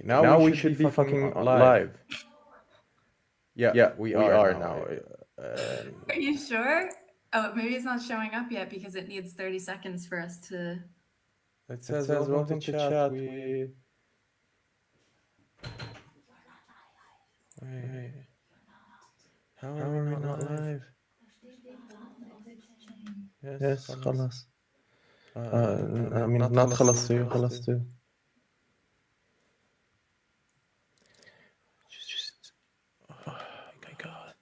Now we should be fucking live. Yeah, we are now. Are you sure? Oh, maybe it's not showing up yet because it needs 30 seconds for us to. It It says says, welcome to welcome to chat. chat. Wait, how How are we are we not not live? live? Yes, Yes, خلاص. خلاص. I I mean, mean, not not خلصتوا. خلصتوا خلصتوا. Oh my god.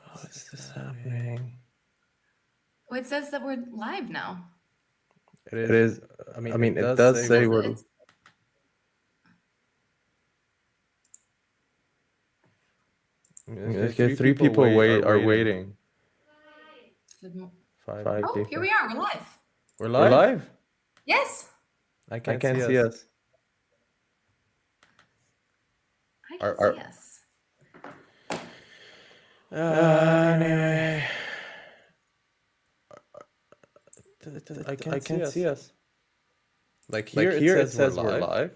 How is this happening? Oh, it says that we're live now. It It is. I mean, I mean, it does does say say we're. we're. It's, Okay, Okay, 3 people are waiting. waiting. Five 5 people. oh, here people. we are. We're live. We're We're live? live? Yes. I I can't can't see see us. us. I can Are- see us. Anyway. I I can't can't see see us. us. Like Like here here, it says we're live. live.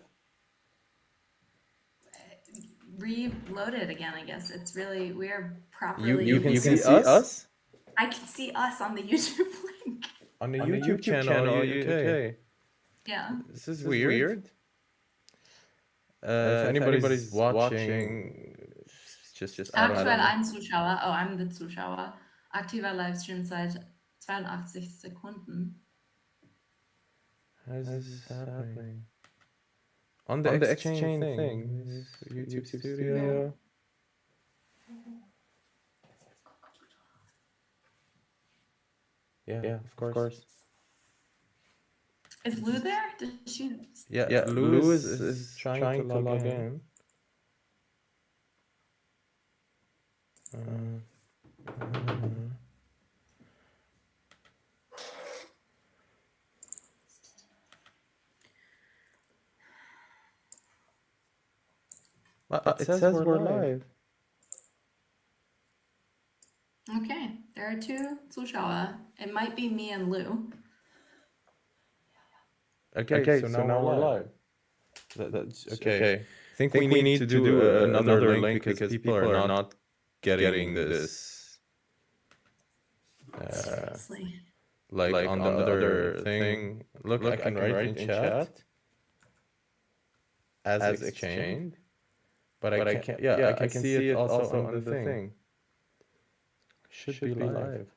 Reload it again, I guess. It's really, we're properly. You can You see can see us? us I can see us on the YouTube link. On the on the YouTube channel. Are you okay? Yeah. This is This is weird. weird. If anybody's watching, just I don't Aktuell know. ein Zuschauer. Oh, I'm the Zuschauer. Aktiver Livestream-Zeit 82 Sekunden. How is How's this this happening? On the On the Exchained Exchained thing. thing. This This YouTube YouTube studio. studio. Yeah, Yeah, of of course. course. Is Lou there? Did she? Yeah, Lou is trying to log in. It says we're live. Okay, there are 2 Zuschauer. It might be me and Lou. Okay, so now we're live. That's Okay. okay. I think We need to do another link because people are not getting getting this. Seriously. like on the other thing. Look, I can write in chat as Exchained, but I can't. Yeah, I can see it also on the thing. Should be live.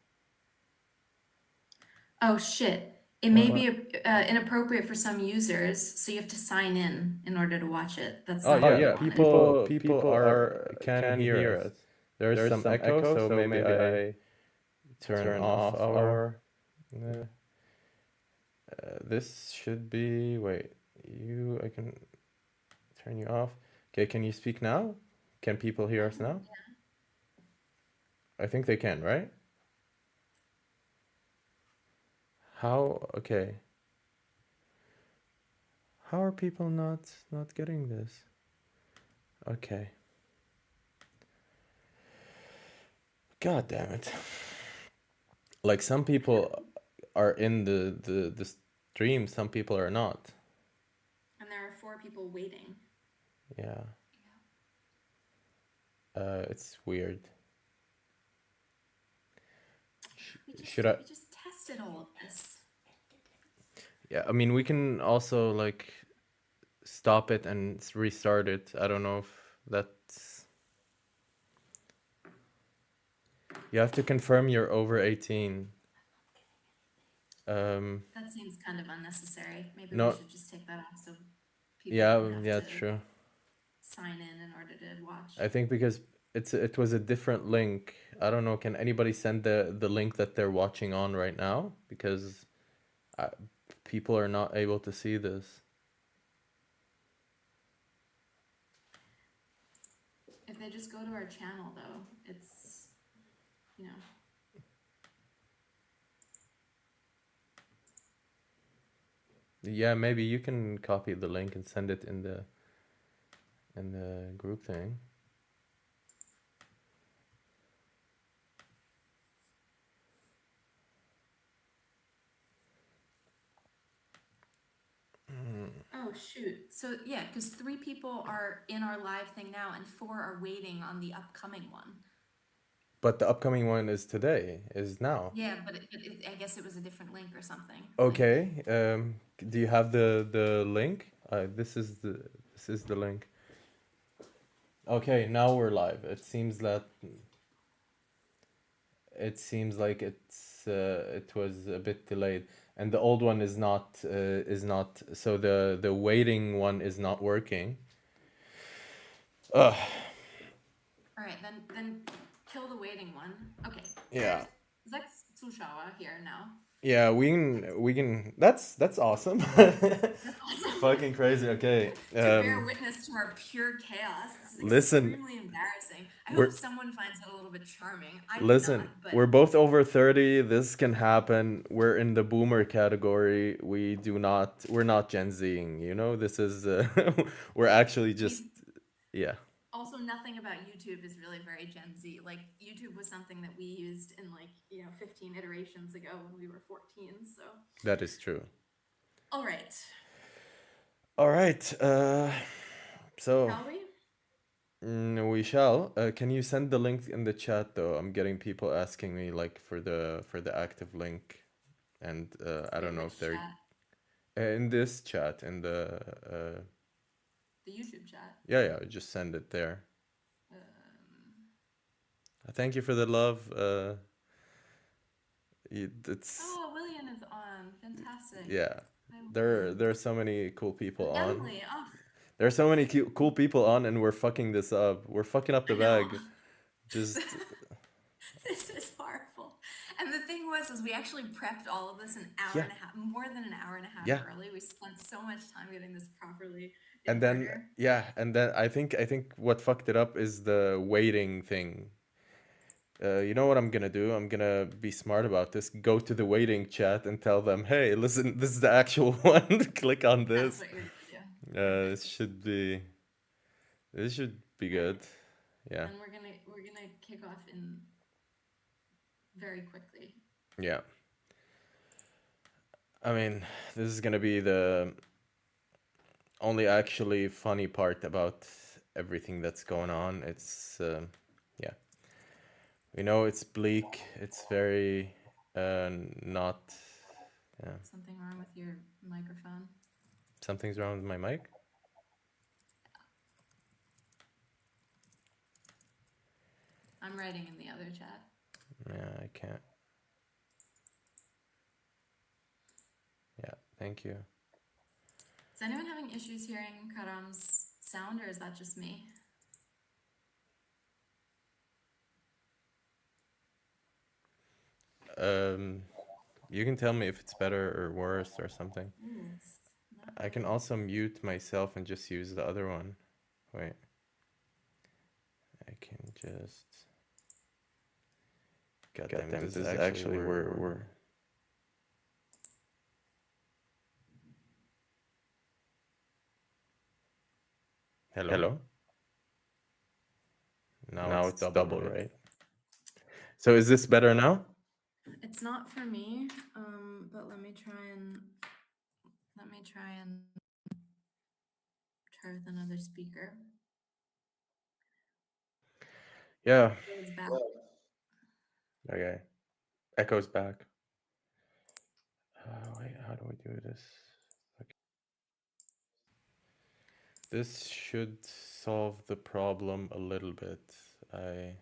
Oh shit. It may be inappropriate for some users, so you have to sign in order to watch it. That's Oh not what we yeah, wanted. people can hear us. There's some echo, so maybe I turn off our. This should be. Wait, I can turn you off. Okay, can you speak now? Can people hear us now? I think they can, right? How? Okay. How are people not getting this? Okay. God damn it. Like some people are in the stream, some people are not. And there are 4 people waiting. Yeah. It's weird. Should I? We just tested all of this. Yeah, I mean, we can also like stop it and restart it. I don't know if that's. You have to confirm you're over 18. That seems kind of unnecessary. Maybe No. we should just take that off so people Yeah, don't have yeah, to true. sign in order to watch. I think because it was a different link. I don't know. Can anybody send the link that they're watching on right now? Because people are not able to see this. If they just go to our channel, though, it's, you know. Yeah, maybe you can copy the link and send it in the group thing. Oh, shoot. So, yeah, because 3 people are in our live thing now and 4 are waiting on the upcoming one. But the upcoming one is today, is now. Yeah, but I guess it was a different link or something. Okay. Do you have the link? This is the link. Okay, now we're live. It seems like it was a bit delayed, and the old one is not so the waiting one is not working. Ugh. All right, then kill the waiting one. Okay. Yeah. There's Zuschauer here now. Yeah, we can. That's awesome. Fucking crazy. Okay. To bear witness to our pure chaos. This is Listen, extremely embarrassing. I we're- hope someone finds it a little bit charming. I do Listen, not, but we're both over 30. This can happen. We're in the boomer category. We're not Gen Zing, you know? This is, we're actually just, yeah. also nothing about YouTube is really very Gen Z. Like, YouTube was something that we used in 15 iterations ago when we were 14, so. That is true. All right. All right. So Shall we? we shall. Can you send the link in the chat though? I'm getting people asking me like for the active link, and I don't know if they're in this chat in the YouTube chat. yeah, just send it there. Thank you for the love. It's Oh, William is on. Fantastic. yeah. There are so many cool people on. Emily, oh. There are so many cool people on, and we're fucking this up. We're fucking up the bag. Just this is horrible. And the thing was we actually prepped all of this an hour and a half, more than an hour and a half early. We spent so much time getting this properly in order. And then I think what fucked it up is the waiting thing. You know what I'm gonna do? I'm gonna be smart about this. Go to the waiting chat and tell them, "Hey, listen, this is the actual one. Click on this." That's what you're gonna do. This should be good. Yeah. And we're gonna kick off in very quickly. Yeah. I mean, this is gonna be the only actually funny part about everything that's going on. It's yeah. We know it's bleak. It's very not. Yeah. Something wrong with your microphone? Something's wrong with my mic? I'm writing in the other chat. Yeah, I can't. Yeah, thank you. Is anyone having issues hearing Karam's sound, or is that just me? You can tell me if it's better or worse or something. I can also mute myself and just use the other one. Wait. I can just... God damn, this is actually where we're... Hello? Now it's double, right? So is this better now? It's not for me, but let me try with another speaker. Yeah. It's back. Okay. Echo's back. Wait, how do we do this? Okay. This should solve the problem a little bit. I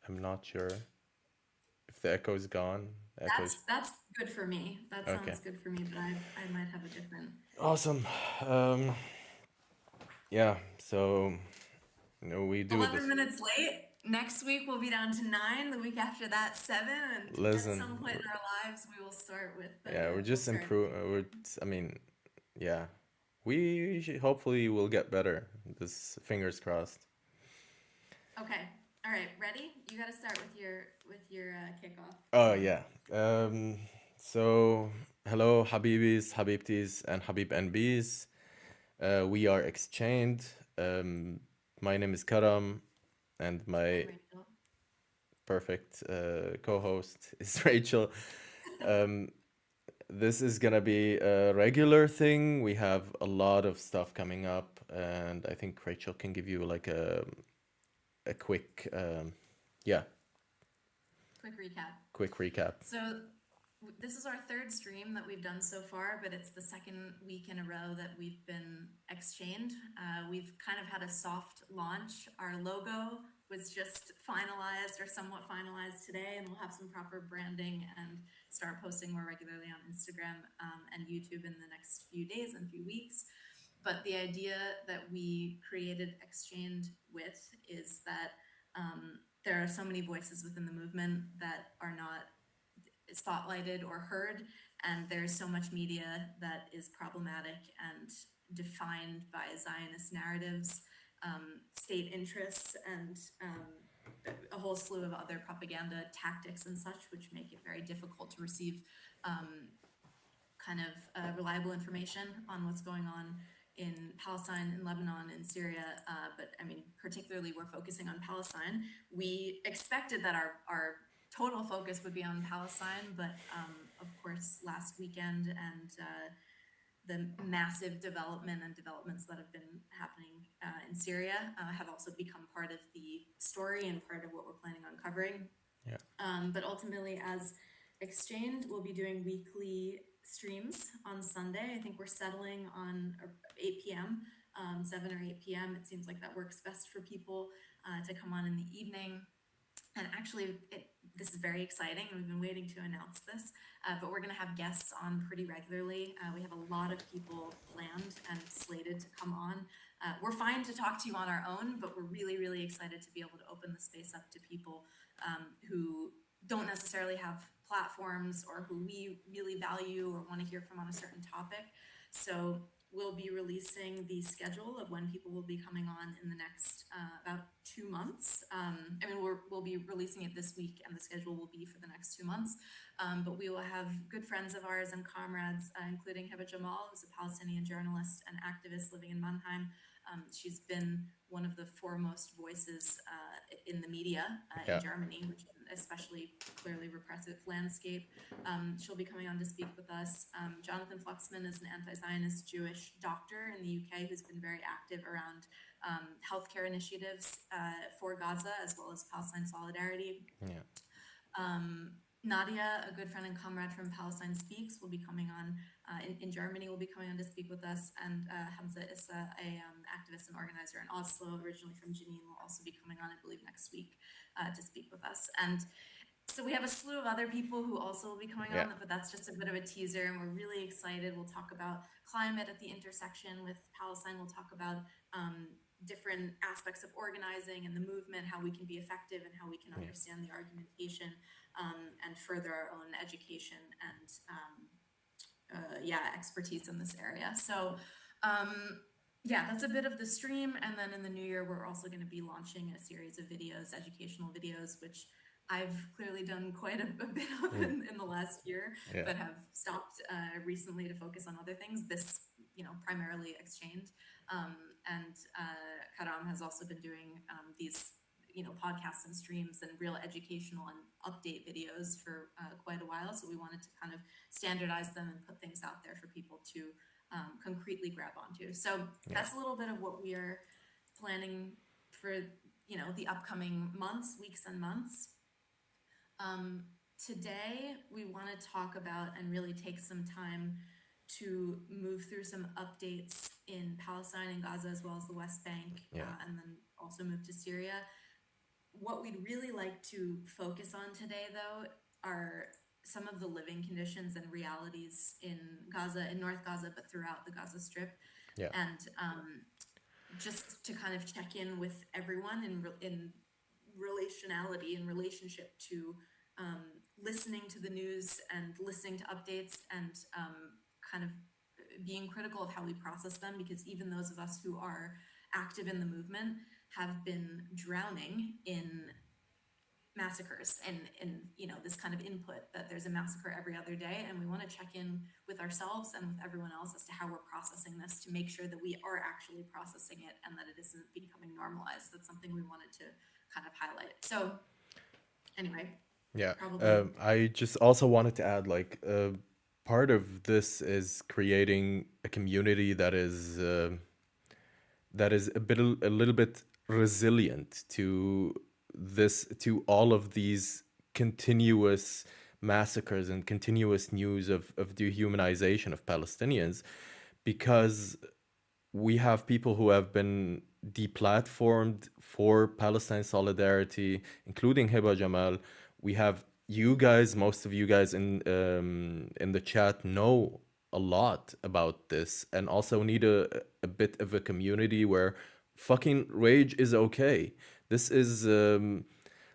am not sure if the echo is gone. That's good for me. That sounds good for me, but I might have a different. Awesome. Yeah. So, we do 11 minutes late. Next week we'll be down to 9. The week after that 7. And at some point in our lives we will start with. We're just improving. I mean, yeah. We hopefully will get better. This fingers crossed. Okay. All right. Ready? You got to start with your kickoff. Oh yeah. So hello, Habibis, Habibtis, and Habib NBs. We are Exchained. My name is Karam, and my perfect co-host is Rachel. this is gonna be a regular thing. We have a lot of stuff coming up, and I think Rachel can give you like a quick, yeah, Quick recap. recap. So this is our third stream that we've done so far, but it's the second week in a row that we've been Exchained. We've kind of had a soft launch. Our logo was just finalized or somewhat finalized today, and we'll have some proper branding and start posting more regularly on Instagram and YouTube in the next few days and few weeks. But the idea that we created Exchained with is that there are so many voices within the movement that are not spotlighted or heard, and there's so much media that is problematic and defined by Zionist narratives, state interests, and a whole slew of other propaganda tactics and such, which make it very difficult to receive kind of reliable information on what's going on in Palestine, in Lebanon, in Syria, but I mean, particularly we're focusing on Palestine. We expected that our total focus would be on Palestine, but of course, last weekend and the massive developments that have been happening in Syria have also become part of the story and part of what we're planning on covering. Yeah. But ultimately, as Exchained, we'll be doing weekly streams on Sunday. I think we're settling on 8 p.m., 7 or 8 p.m. It seems like that works best for people to come on in the evening. And actually, this is very exciting. We've been waiting to announce this, but we're going to have guests on pretty regularly. We have a lot of people planned and slated to come on. We're fine to talk to you on our own, but we're really, really excited to be able to open the space up to people who don't necessarily have platforms or who we really value or want to hear from on a certain topic. So we'll be releasing the schedule of when people will be coming on in the next about 2 months. I mean, we'll be releasing it this week, and the schedule will be for the next 2 months. But we will have good friends of ours and comrades, including Heba Jamal, who's a Palestinian journalist and activist living in Mannheim. She's been one of the foremost voices in the media in Germany, which is an especially clearly repressive landscape. She'll be coming on to speak with us. Jonathan Fluxman is an anti-Zionist Jewish doctor in the UK who's been very active around healthcare initiatives for Gaza as well as Palestine solidarity. Yeah. Nadia, a good friend and comrade from Palestine Speaks, will be coming on in Germany, will be coming on to speak with us. And Hamza Issa, a activist and organizer in Oslo, originally from Jenin, will also be coming on, I believe, next week to speak with us. And so we have a slew of other people who also will be coming on, but that's just a bit of a teaser, and we're really excited. We'll talk about climate at the intersection with Palestine. We'll talk about different aspects of organizing and the movement, how we can be effective and how we can understand the argumentation and further our own education and expertise in this area. So that's a bit of the stream. And then in the new year, we're also going to be launching a series of videos, educational videos, which I've clearly done quite a bit of in the last year, but have stopped recently to focus on other things. This, primarily Exchained. And Karam has also been doing these, podcasts and streams and real educational and update videos for quite a while. So we wanted to kind of standardize them and put things out there for people to concretely grab onto. So that's a little bit of what we are planning for, the upcoming months, weeks and months. Today, we want to talk about and really take some time to move through some updates in Palestine and Gaza, as well as the West Bank, and then also move to Syria. What we'd really like to focus on today, though, are some of the living conditions and realities in Gaza, in North Gaza, but throughout the Gaza Strip. Yeah. And just to kind of check in with everyone in relationality, in relationship to listening to the news and listening to updates and kind of being critical of how we process them, because even those of us who are active in the movement have been drowning in massacres and in this kind of input that there's a massacre every other day, and we want to check in with ourselves and with everyone else as to how we're processing this, to make sure that we are actually processing it and that it isn't becoming normalized. That's something we wanted to kind of highlight. So anyway, I just also wanted to add, part of this is creating a community that is a little bit resilient to all of these continuous massacres and continuous news of dehumanization of Palestinians, because we have people who have been deplatformed for Palestine solidarity, including Hiba Jamal. We have you guys, most of you guys in the chat know a lot about this, and also need a bit of a community where fucking rage is okay. This is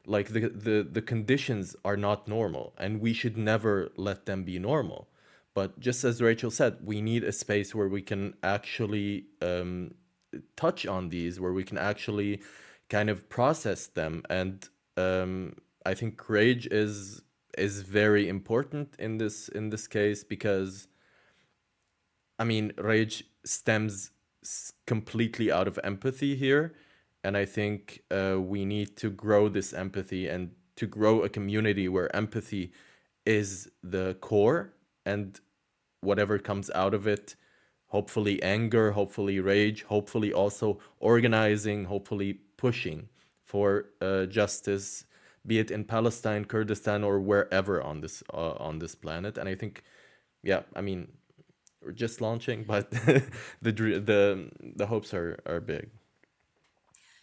like the conditions are not normal, and we should never let them be normal. But just as Rachel said, we need a space where we can actually touch on these, where we can actually kind of process them. And I think rage is very important in this case, because I mean, rage stems completely out of empathy here. And I think we need to grow this empathy and to grow a community where empathy is the core, and whatever comes out of it, hopefully anger, hopefully rage, hopefully also organizing, hopefully pushing for justice, be it in Palestine, Kurdistan, or wherever on this planet. And I think, yeah, I mean, we're just launching, but the hopes are big.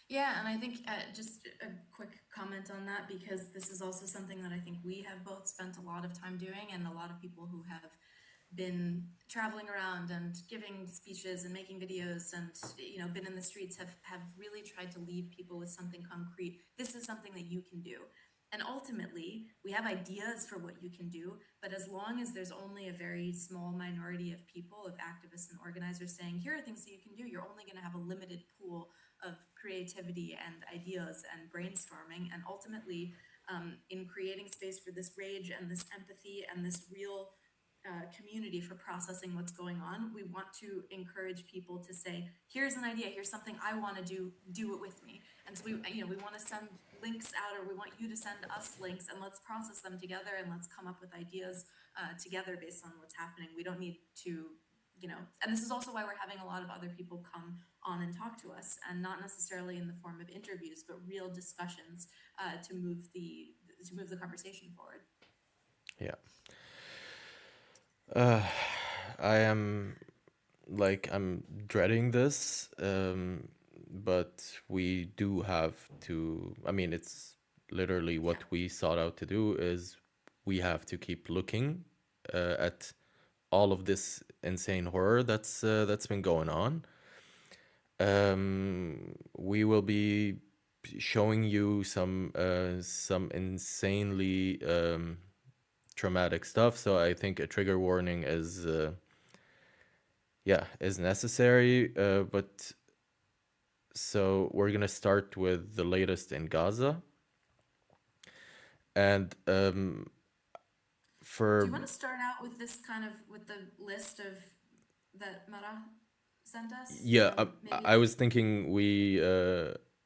Yeah, and I think just a quick comment on that, because this is also something that I think we have both spent a lot of time doing, and a lot of people who have been traveling around and giving speeches and making videos and been in the streets have really tried to leave people with something concrete. This is something that you can do. And ultimately, we have ideas for what you can do, but as long as there's only a very small minority of people, of activists and organizers saying, here are things that you can do, you're only going to have a limited pool of creativity and ideas and brainstorming. And ultimately, in creating space for this rage and this empathy and this real community for processing what's going on, we want to encourage people to say, here's an idea, here's something I want to do it with me. And so we want to send links out, or we want you to send us links, and let's process them together, and let's come up with ideas together based on what's happening. We don't need to, and this is also why we're having a lot of other people come on and talk to us, and not necessarily in the form of interviews, but real discussions to move the conversation forward. Yeah. I'm dreading this, but we do have to. I mean, it's literally what we sought out to do is we have to keep looking at all of this insane horror that's been going on. We will be showing you some insanely traumatic stuff. So I think a trigger warning is necessary. But so we're gonna start with the latest in Gaza, and Do you want to start out with this with the list of that Mara sent us? Yeah, I was thinking we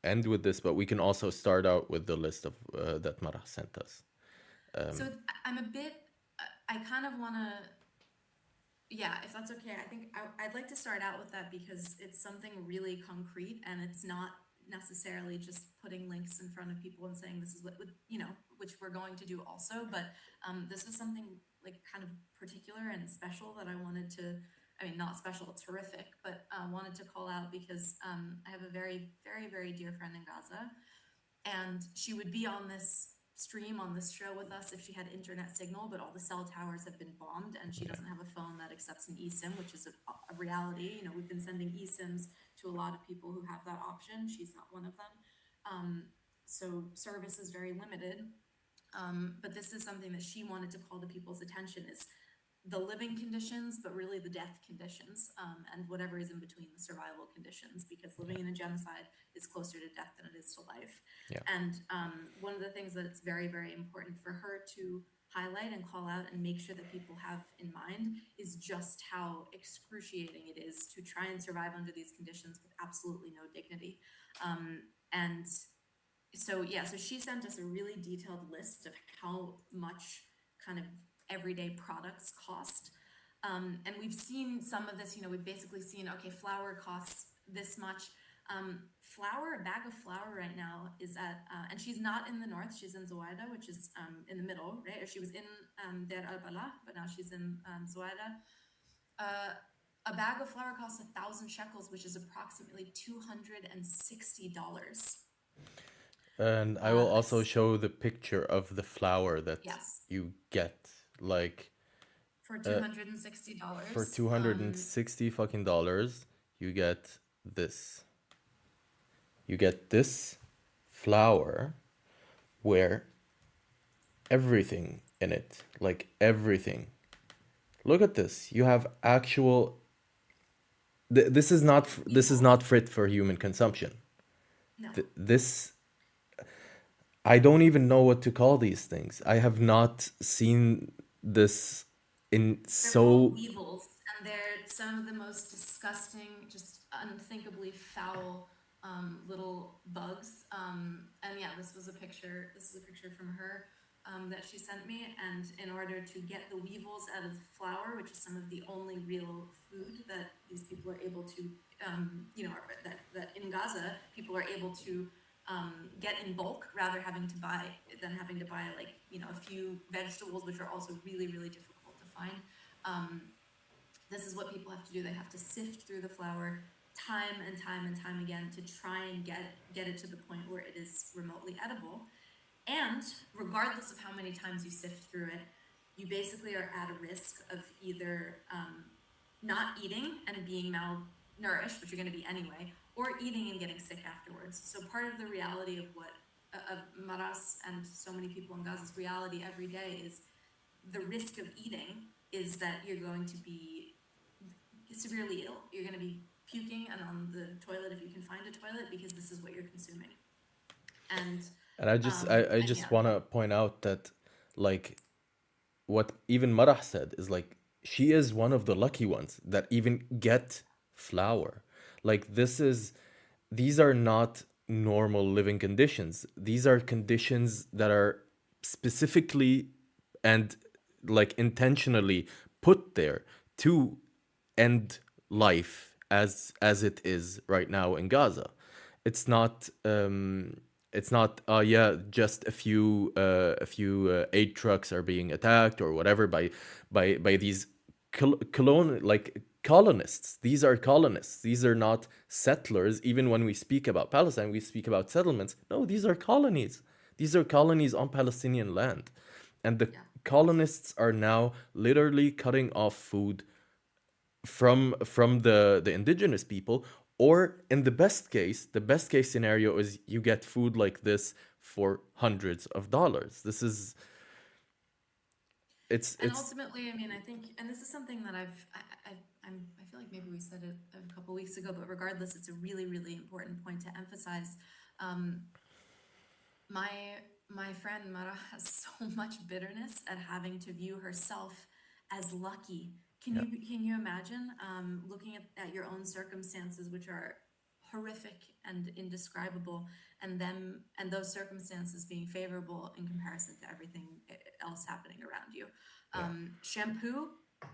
end with this, but we can also start out with the list of that Mara sent us. So I'm a bit, I kind of want to, yeah, if that's okay. I think I'd like to start out with that, because it's something really concrete, and it's not necessarily just putting links in front of people and saying this is what, which we're going to do also, but this is something like kind of particular and special that I wanted to, I mean, not special, terrific, but wanted to call out, because I have a very, very, very dear friend in Gaza, and she would be on this stream, on this show with us if she had internet signal, but all the cell towers have been bombed, and she doesn't have a phone that accepts an eSIM, which is a reality. We've been sending eSIMs to a lot of people who have that option. She's not one of them. So service is very limited. But this is something that she wanted to call to people's attention, is the living conditions, but really the death conditions, and whatever is in between, the survival conditions, because living in a genocide is closer to death than it is to life. Yeah. And one of the things that it's very, very important for her to highlight and call out and make sure that people have in mind is just how excruciating it is to try and survive under these conditions with absolutely no dignity. And so, yeah, so she sent us a really detailed list of how much kind of everyday products cost. And we've seen some of this, we've basically seen, okay, flour costs this much. A bag of flour right now is at, and she's not in the north, she's in Zoaida, which is in the middle, right? Or she was in Deir al-Balah, but now she's in Zoaida. A bag of flour costs 1,000 shekels, which is approximately $260. And I will also show the picture of the flour that Yes. you get, like For $260. for $260 fucking dollars, you get this. You get this flour where everything in it, like everything. Look at this. You have actual. This is not fit for human consumption. No. This. I don't even know what to call these things. I have not seen this in They're called weevils, and they're some of the most disgusting, just unthinkably foul little bugs. And yeah, this is a picture from her that she sent me. And in order to get the weevils out of the flour, which is some of the only real food that these people are able to, that in Gaza people are able to get in bulk rather than having to buy like a few vegetables, which are also really, really difficult to find. This is what people have to do. They have to sift through the flour time and time and time again to try and get it to the point where it is remotely edible. And regardless of how many times you sift through it, you basically are at a risk of either not eating and being malnourished, which you're going to be anyway, or eating and getting sick afterwards. So part of the reality of Maras and so many people in Gaza's reality every day is the risk of eating is that you're going to be severely ill. You're going to be puking and on the toilet if you can find a toilet, because this is what you're consuming. And I just want to point out that, like, what even Marah said is like she is one of the lucky ones that even get flour. Like these are not normal living conditions. These are conditions that are specifically and like intentionally put there to end life as it is right now in Gaza. It's not yeah, just a few aid trucks are being attacked or whatever by these colonists. These are colonists. These are not settlers. Even when we speak about Palestine, we speak about settlements. No, these are colonies. These are colonies on Palestinian land. And the colonists are now literally cutting off food from the indigenous people, or in the best case scenario is you get food like this for hundreds of dollars. It's ultimately, I mean, I think, and this is something that I feel like maybe we said it a couple weeks ago, but regardless, it's a really, really important point to emphasize. My friend Mara has so much bitterness at having to view herself as lucky. Can you imagine looking at your own circumstances, which are horrific and indescribable, and those circumstances being favorable in comparison to everything else happening around you? Shampoo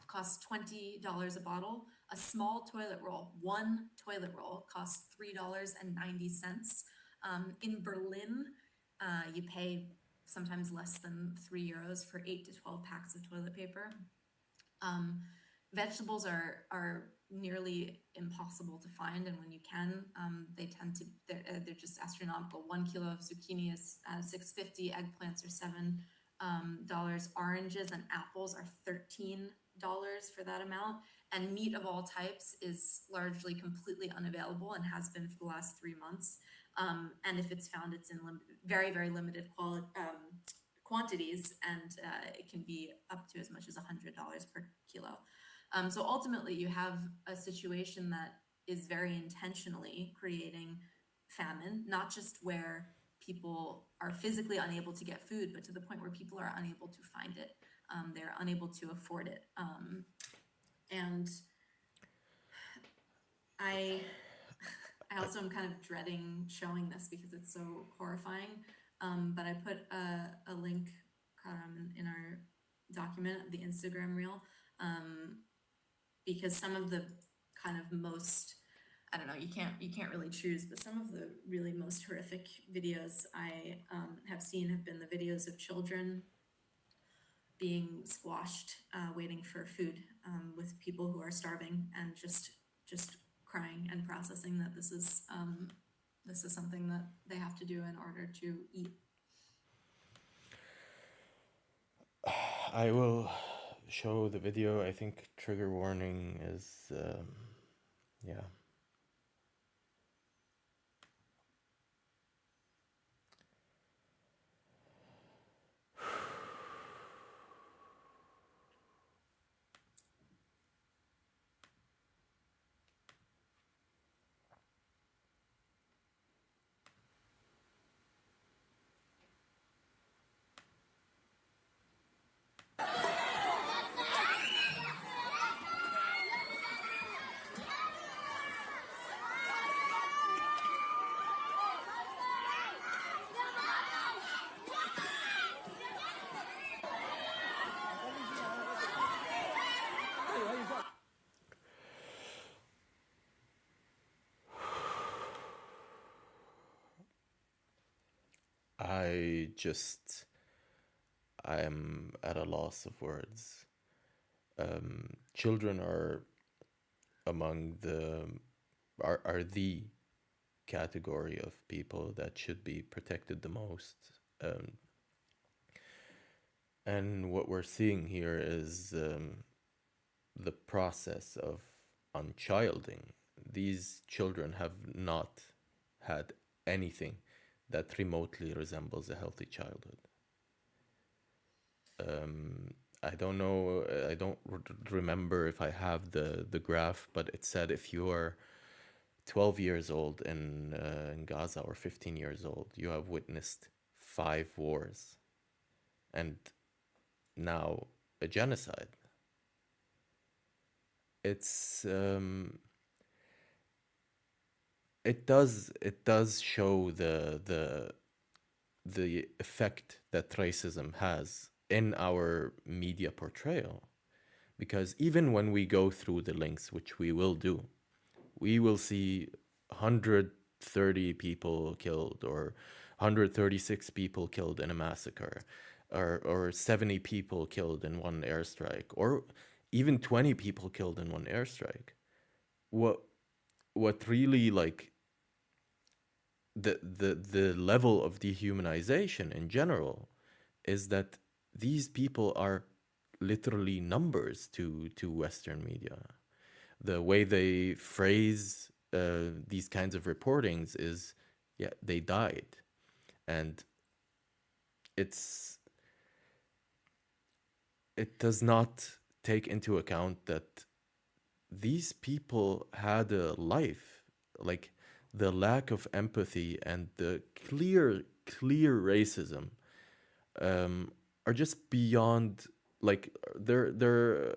costs $20 a bottle. A small toilet roll, one toilet roll, costs $3.90. In Berlin, you pay sometimes less than €3 for 8 to 12 packs of toilet paper. Vegetables are nearly impossible to find, and when you can, they're just astronomical. 1 kilo of zucchini is $6.50. Eggplants are $7. Oranges and apples are $13 for that amount, and meat of all types is largely completely unavailable and has been for the last 3 months. And if it's found, it's in very, very limited quantities, and it can be up to as much as $100 per kilo. So ultimately, you have a situation that is very intentionally creating famine, not just where people are physically unable to get food, but to the point where people are unable to find it. They're unable to afford it. And I also am kind of dreading showing this because it's so horrifying. But I put a link in our document, the Instagram reel, because some of the kind of most, I don't know, you can't really choose, but some of the really most horrific videos I have seen have been the videos of children being squashed, waiting for food, with people who are starving and just crying and processing that this is something that they have to do in order to eat. I will show the video. I think trigger warning is, yeah. I am at a loss of words. Children are among are the category of people that should be protected the most. And what we're seeing here is the process of unchilding. These children have not had anything that remotely resembles a healthy childhood. I don't know, I don't remember if I have the graph, but it said if you are 12 years old in Gaza or 15 years old, you have witnessed 5 wars and now a genocide. It's it does show the effect that racism has in our media portrayal, because even when we go through the links, which we will do, we will see 130 people killed or 136 people killed in a massacre, or 70 people killed in one airstrike, or even 20 people killed in one airstrike. What really, like, the level of dehumanization in general is that these people are literally numbers to Western media. The way they phrase these kinds of reportings is, yeah, they died. And it does not take into account that these people had a life. Like, the lack of empathy and the clear racism are just beyond, like, they're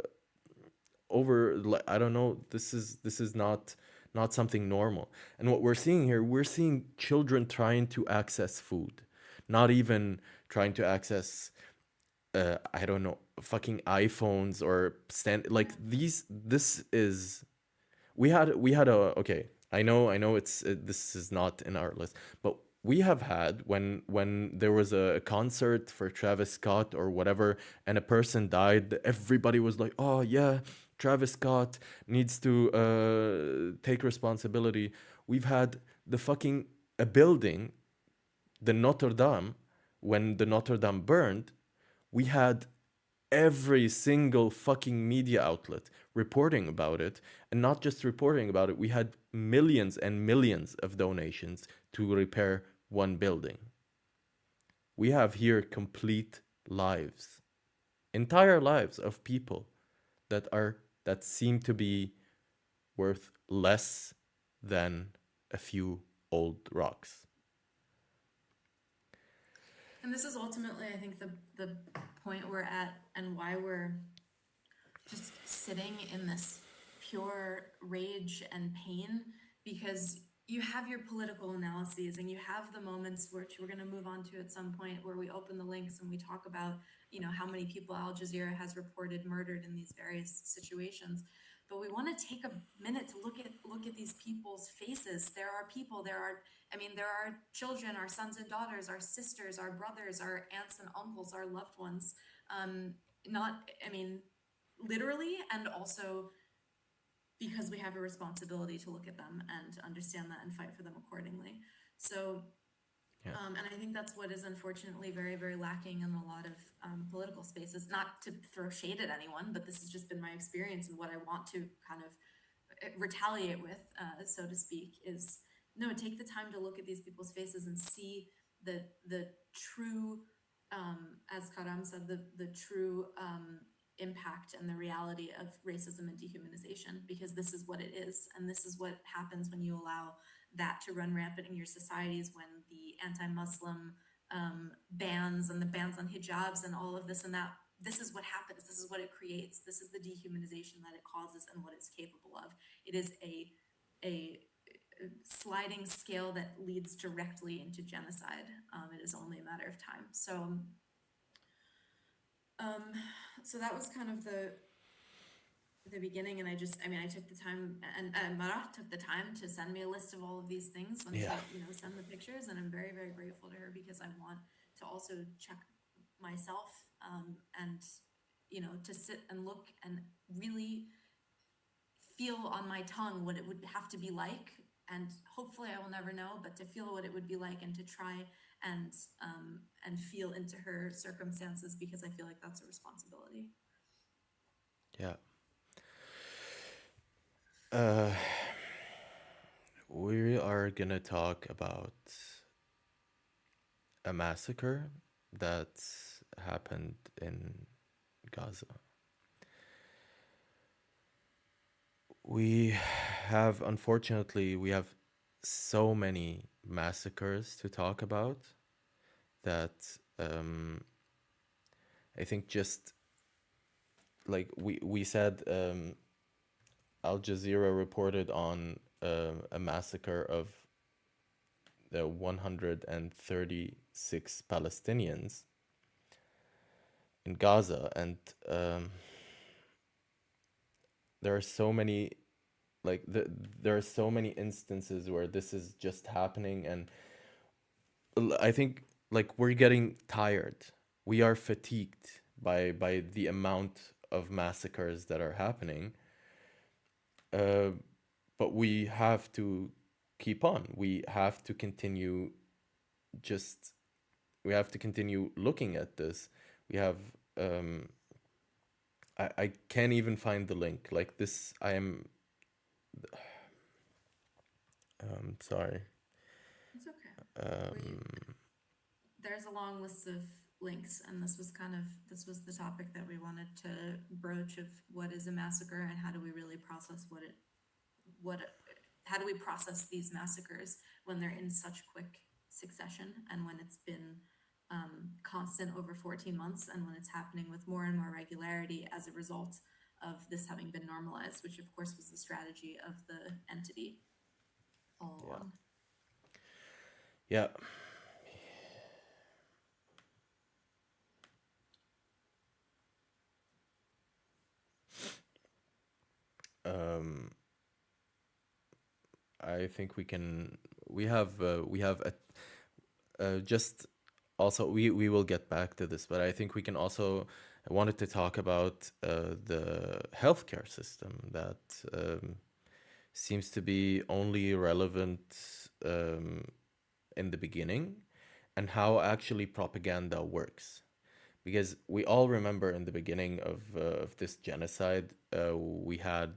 over, like, I don't know, this is not something normal. And what we're seeing here, we're seeing children trying to access food, not even trying to access I don't know, fucking iPhones or like these. This is, we had a, okay, I know it's this is not in our list, but we have had, when there was a concert for Travis Scott or whatever, and a person died, everybody was like, oh yeah, Travis Scott needs to take responsibility. We've had the fucking a building, the Notre Dame, when the Notre Dame burned, we had every single fucking media outlet reporting about it. And not just reporting about it, we had millions and millions of donations to repair one building. We have here complete lives, entire lives of people that seem to be worth less than a few old rocks. And this is ultimately, I think, the point we're at, and why we're just sitting in this pure rage and pain, because you have your political analyses and you have the moments which we're going to move on to at some point, where we open the links and we talk about, how many people Al Jazeera has reported murdered in these various situations. but we want to take a minute to look at these people's faces. There are people, there are children, our sons and daughters, our sisters, our brothers, our aunts and uncles, our loved ones. Not, I mean, literally, and also because we have a responsibility to look at them and understand that and fight for them accordingly. So, and I think that's what is unfortunately very, very lacking in a lot of political spaces. Not to throw shade at anyone, but this has just been my experience, and what I want to kind of retaliate with, so to speak, is no, take the time to look at these people's faces and see the true, as Karam said, the true impact and the reality of racism and dehumanization, because this is what it is, and this is what happens when you allow that to run rampant in your societies, when the anti-Muslim bans and the bans on hijabs and all of this and that. This is what happens. This is what it creates. This is the dehumanization that it causes and what it's capable of. It is a sliding scale that leads directly into genocide. It is only a matter of time. So that was kind of the beginning, and I took the time, and Marah took the time to send me a list of all of these things and to send the pictures, and I'm very, very grateful to her, because I want to also check myself, and to sit and look and really feel on my tongue what it would have to be like, and hopefully I will never know, but to feel what it would be like, and to try and feel into her circumstances, because I feel like that's a responsibility. Yeah. We are gonna talk about a massacre that happened in Gaza. Unfortunately, we have so many massacres to talk about that I think just like we said, Al Jazeera reported on a massacre of the 136 Palestinians in Gaza, and there are so many, there are so many instances where this is just happening, and I think we're getting tired. We are fatigued by the amount of massacres that are happening. But we have to keep on. We have to continue looking at this. We have I can't even find the link. Like this, I am sorry. It's okay. There's a long list of links, and this was the topic that we wanted to broach, of what is a massacre and how do we really process how do we process these massacres when they're in such quick succession, and when it's been constant over 14 months, and when it's happening with more and more regularity as a result of this having been normalized, which of course was the strategy of the entity all along. Yeah. I think we have just also we will get back to this, but I think we can also, I wanted to talk about the healthcare system that seems to be only relevant in the beginning, and how actually propaganda works. Because we all remember in the beginning of this genocide, we had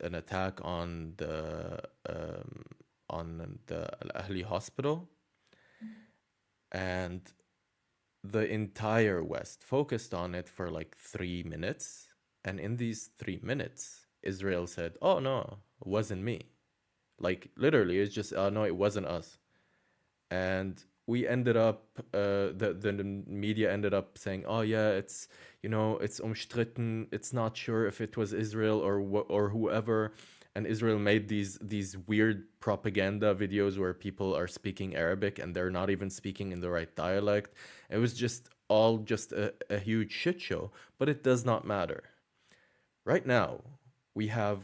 an attack on the Al-Ahli hospital, and the entire West focused on it for like 3 minutes, and in these 3 minutes, Israel said, "Oh no, it wasn't me." Like literally, it's just, "Oh no, it wasn't us," and we ended up, the media ended up saying, "Oh yeah, it's it's umstritten. It's not sure if it was Israel or whoever." And Israel made these weird propaganda videos where people are speaking Arabic and they're not even speaking in the right dialect. It was just all just a huge shit show. But it does not matter. Right now, we have,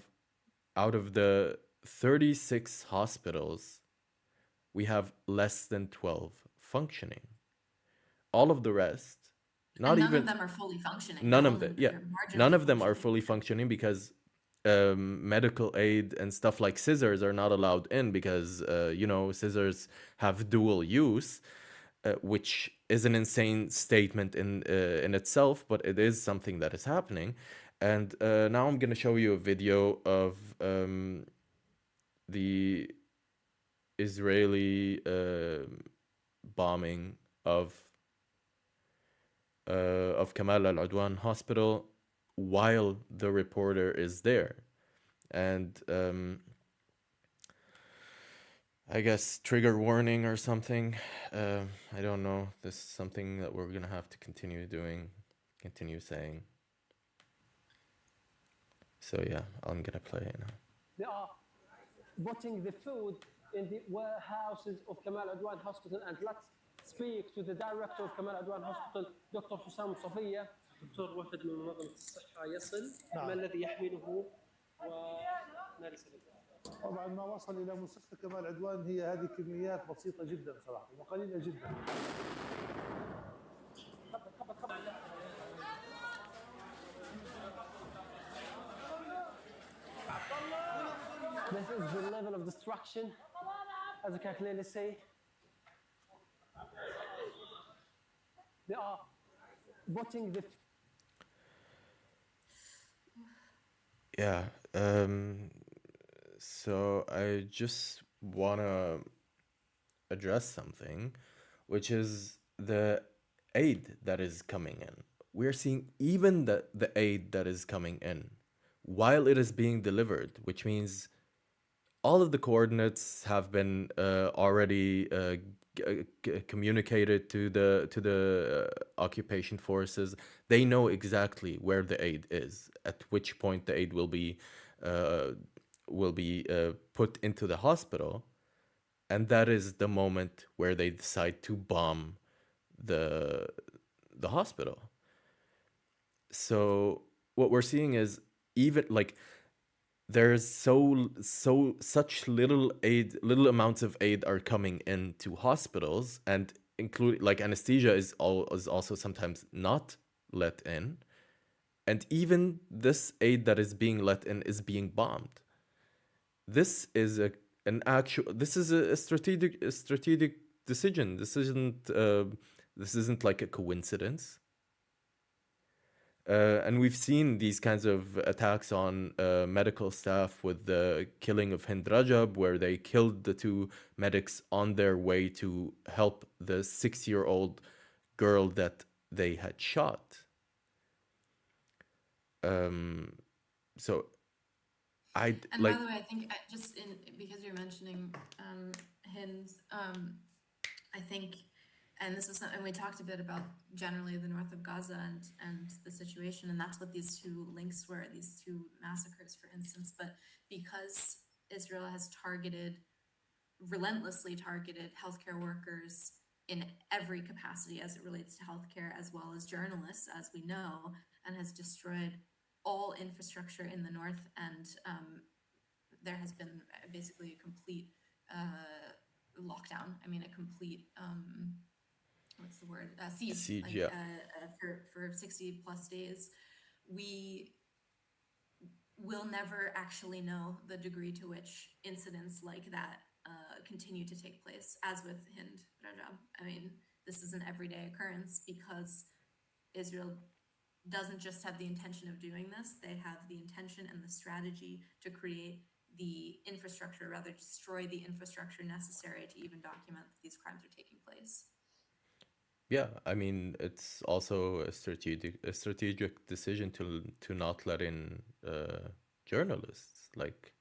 out of the 36 hospitals, we have less than 12 functioning. All of the rest, not And none even of them are fully functioning. none All of of them, them, yeah, they're none marginally of them are functioning. fully functioning because medical aid and stuff like scissors are not allowed in because scissors have dual use, which is an insane statement in itself, but it is something that is happening. And now I'm gonna show you a video of the Israeli bombing of Kamal Al Adwan Hospital while the reporter is there. And I guess trigger warning or something. I don't know. This is something that we're gonna have to continue doing, continue saying. So yeah, I'm gonna play it now. They are putting the food in the warehouses of Kamal Adwan Hospital, and let's speak to the director of Kamal Adwan Hospital, Dr. حسام صفية. دكتور واحد من منظمة الصحة يصل، ما الذي يحمله ونرسل. طبعا ما وصل الى مستشفى كمال عدوان هي هذه كميات بسيطه جدا صراحه وقليله جدا. This is the level of destruction, as you can clearly see. They are putting the. Yeah. So I just wanna address something, which is the aid that is coming in. We're seeing even the aid that is coming in while it is being delivered, which means all of the coordinates have been already communicated to the occupation forces. They know exactly where the aid is, at which point the aid will be put into the hospital, and that is the moment where they decide to bomb the hospital. So what we're seeing is even like there's such little amounts of aid are coming into hospitals, and including like anesthesia is also sometimes not let in, and even this aid that is being let in is being bombed. This is a strategic decision. This isn't like a coincidence. And we've seen these kinds of attacks on medical staff with the killing of Hind Rajab, where they killed the two medics on their way to help the 6-year-old girl that they had shot. So And by the way, I think because you're mentioning Hind, I think, and this was something we talked a bit about generally the north of Gaza and the situation, and that's what these two links were, these two massacres, for instance. But because Israel has relentlessly targeted healthcare workers in every capacity as it relates to healthcare, as well as journalists, as we know, and has destroyed all infrastructure in the north, and there has been basically a complete lockdown. I mean, a complete what's the word? Siege. Like, yeah. For 60 plus days. We will never actually know the degree to which incidents like that continue to take place, as with Hind Rajab. I mean, this is an everyday occurrence because Israel doesn't just have the intention of doing this, they have the intention and the strategy to create the infrastructure, rather destroy the infrastructure necessary to even document that these crimes are taking place. Yeah, I mean, it's also a strategic decision to not let in journalists. Like,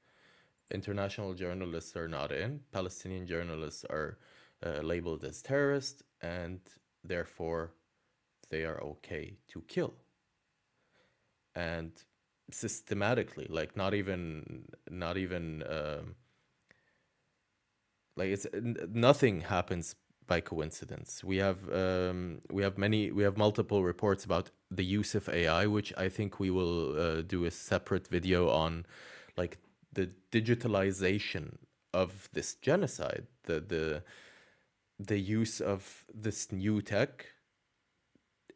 international journalists are not in. Palestinian journalists are labeled as terrorists, and therefore they are okay to kill. And systematically, like not even like it's nothing happens by coincidence. We have multiple reports about the use of AI, which I think we will do a separate video on, like the digitalization of this genocide, the use of this new tech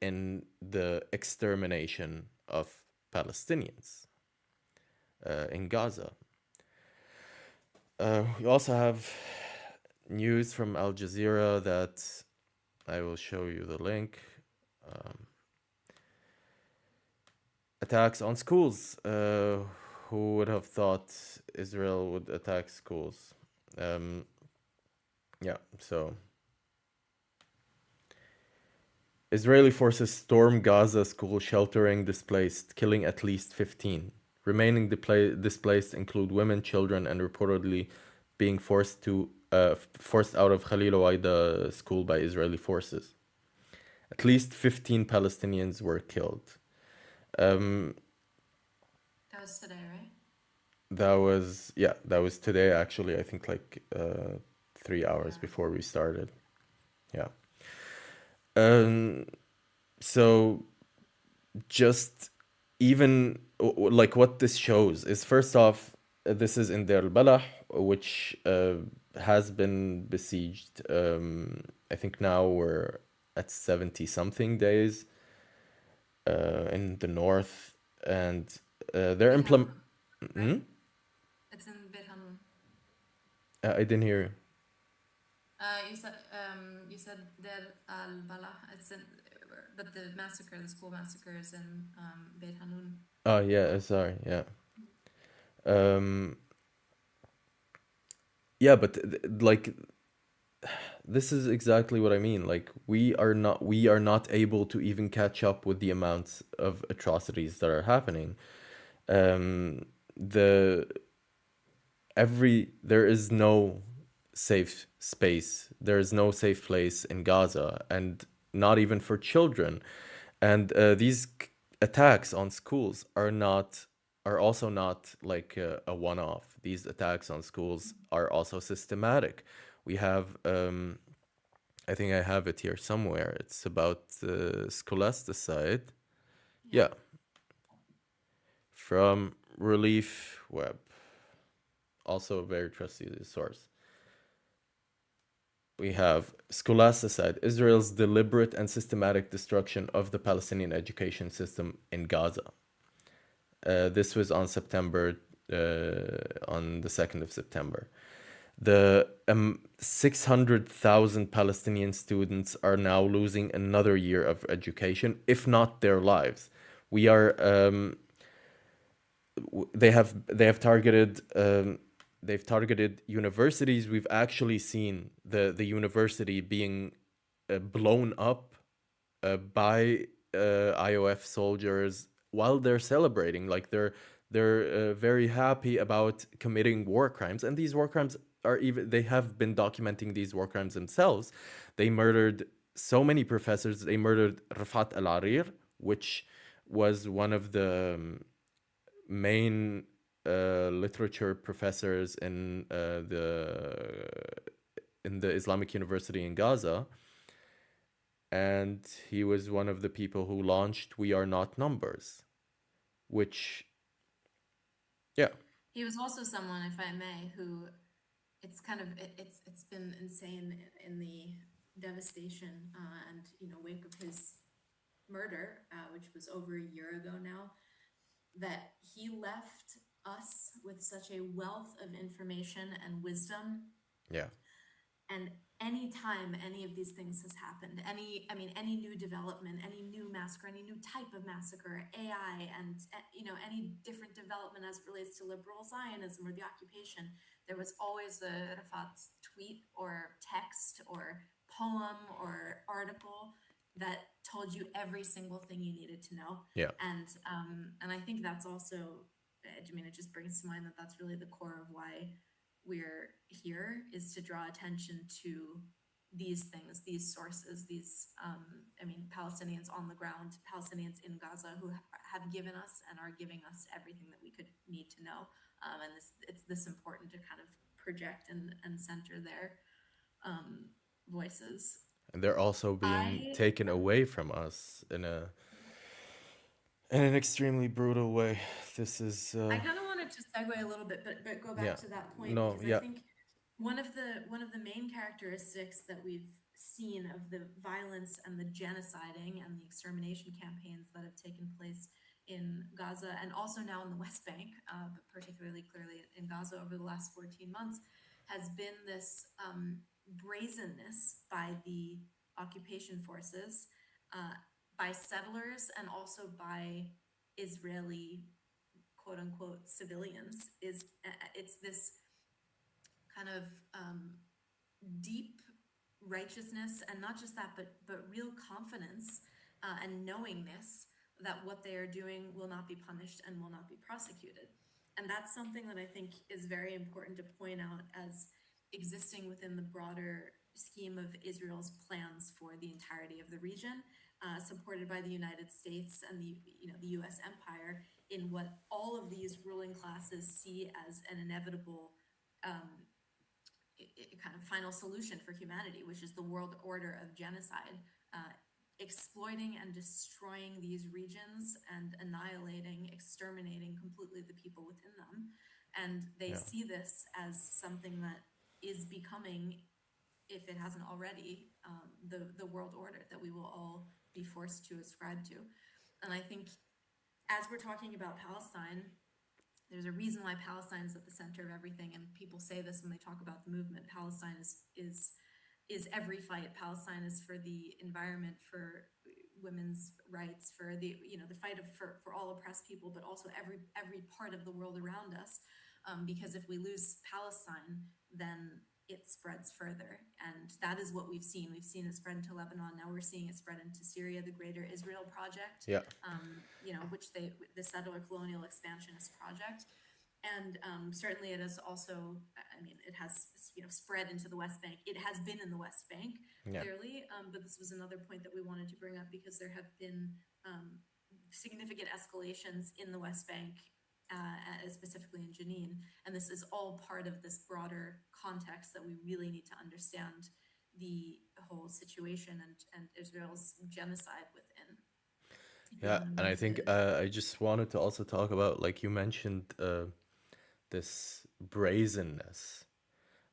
in the extermination of Palestinians in Gaza. We also have news from Al Jazeera that I will show you the link. Attacks on schools. Who would have thought Israel would attack schools? Yeah, so Israeli forces storm Gaza school sheltering displaced, killing at least 15. Remaining displaced include women, children, and reportedly being forced out of Khalil Waida school by Israeli forces. At least 15 Palestinians were killed. That was today, right? That was today, actually. I think like 3 hours before we started. Yeah. So just even like what this shows is, first off, this is in Deir al-Balah, which has been besieged. I think now we're at 70 something days in the north, and they're right? It's in Beit Hanun. I didn't hear you. You said Deir al-Balah. It's in, but the school massacre is in Beit Hanun. Oh yeah, sorry, yeah. Yeah, but like this is exactly what I mean. Like we are not able to even catch up with the amounts of atrocities that are happening. There is no safe space. There is no safe place in Gaza, and not even for children. And these attacks on schools are also not like a one-off. These attacks on schools are also systematic. We have, I think I have it here somewhere. It's about scholasticide. Yeah. From Relief Web. Also a very trusted source. We have scholasticide, Israel's deliberate and systematic destruction of the Palestinian education system in Gaza. This was on the 2nd of September. The 600,000 Palestinian students are now losing another year of education, if not their lives. We are. They have targeted. They've targeted universities. We've actually seen the university being blown up by IOF soldiers while they're celebrating. Like they're very happy about committing war crimes, and these war crimes they have been documenting these war crimes themselves. They murdered so many professors. They murdered Rafat Al-Arir, which was one of the main literature professors in the Islamic University in Gaza, and he was one of the people who launched "We Are Not Numbers," which, yeah. He was also someone, if I may, who it's been insane in the devastation and wake of his murder, which was over a year ago now, that he left us with such a wealth of information and wisdom. Yeah. And anytime any of these things has happened, any new development, any new massacre, any new type of massacre, AI, and any different development as it relates to liberal Zionism or the occupation, there was always a Rafat tweet or text or poem or article that told you every single thing you needed to know. Yeah. And I think that's also, it just brings to mind that that's really the core of why we're here, is to draw attention to these things, these sources, these Palestinians on the ground, Palestinians in Gaza who have given us and are giving us everything that we could need to know. And it's this important to kind of project and center their voices. And they're also being taken away from us in a in an extremely brutal way. This is I kind of wanted to segue a little bit, but go back yeah. to that point No, because I yeah. think one of the main characteristics that we've seen of the violence and the genociding and the extermination campaigns that have taken place in Gaza and also now in the West Bank, but particularly clearly in Gaza over the last 14 months, has been this brazenness by the occupation forces, by settlers, and also by Israeli quote unquote civilians. It's this kind of deep righteousness, and not just that, but real confidence and knowingness that what they are doing will not be punished and will not be prosecuted. And that's something that I think is very important to point out as existing within the broader scheme of Israel's plans for the entirety of the region, supported by the United States and the U.S. empire, in what all of these ruling classes see as an inevitable kind of final solution for humanity, which is the world order of genocide, exploiting and destroying these regions and annihilating, exterminating completely the people within them. And they see this as something that is becoming, if it hasn't already, the world order that we will all be forced to ascribe to. And I think as we're talking about Palestine, there's a reason why Palestine is at the center of everything, and people say this when they talk about the movement. Palestine is every fight. Palestine is for the environment, for women's rights, for the the fight for all oppressed people, but also every part of the world around us. Because if we lose Palestine, then it spreads further, and that is what we've seen. We've seen it spread into Lebanon. Now we're seeing it spread into Syria, the Greater Israel Project. Yeah. Which the settler colonial expansionist project, and certainly it has also. I mean, it has spread into the West Bank. It has been in the West Bank clearly, but this was another point that we wanted to bring up because there have been significant escalations in the West Bank. Specifically in Jenin, and this is all part of this broader context that we really need to understand the whole situation and Israel's genocide within. Yeah, and I think I just wanted to also talk about, like you mentioned, this brazenness.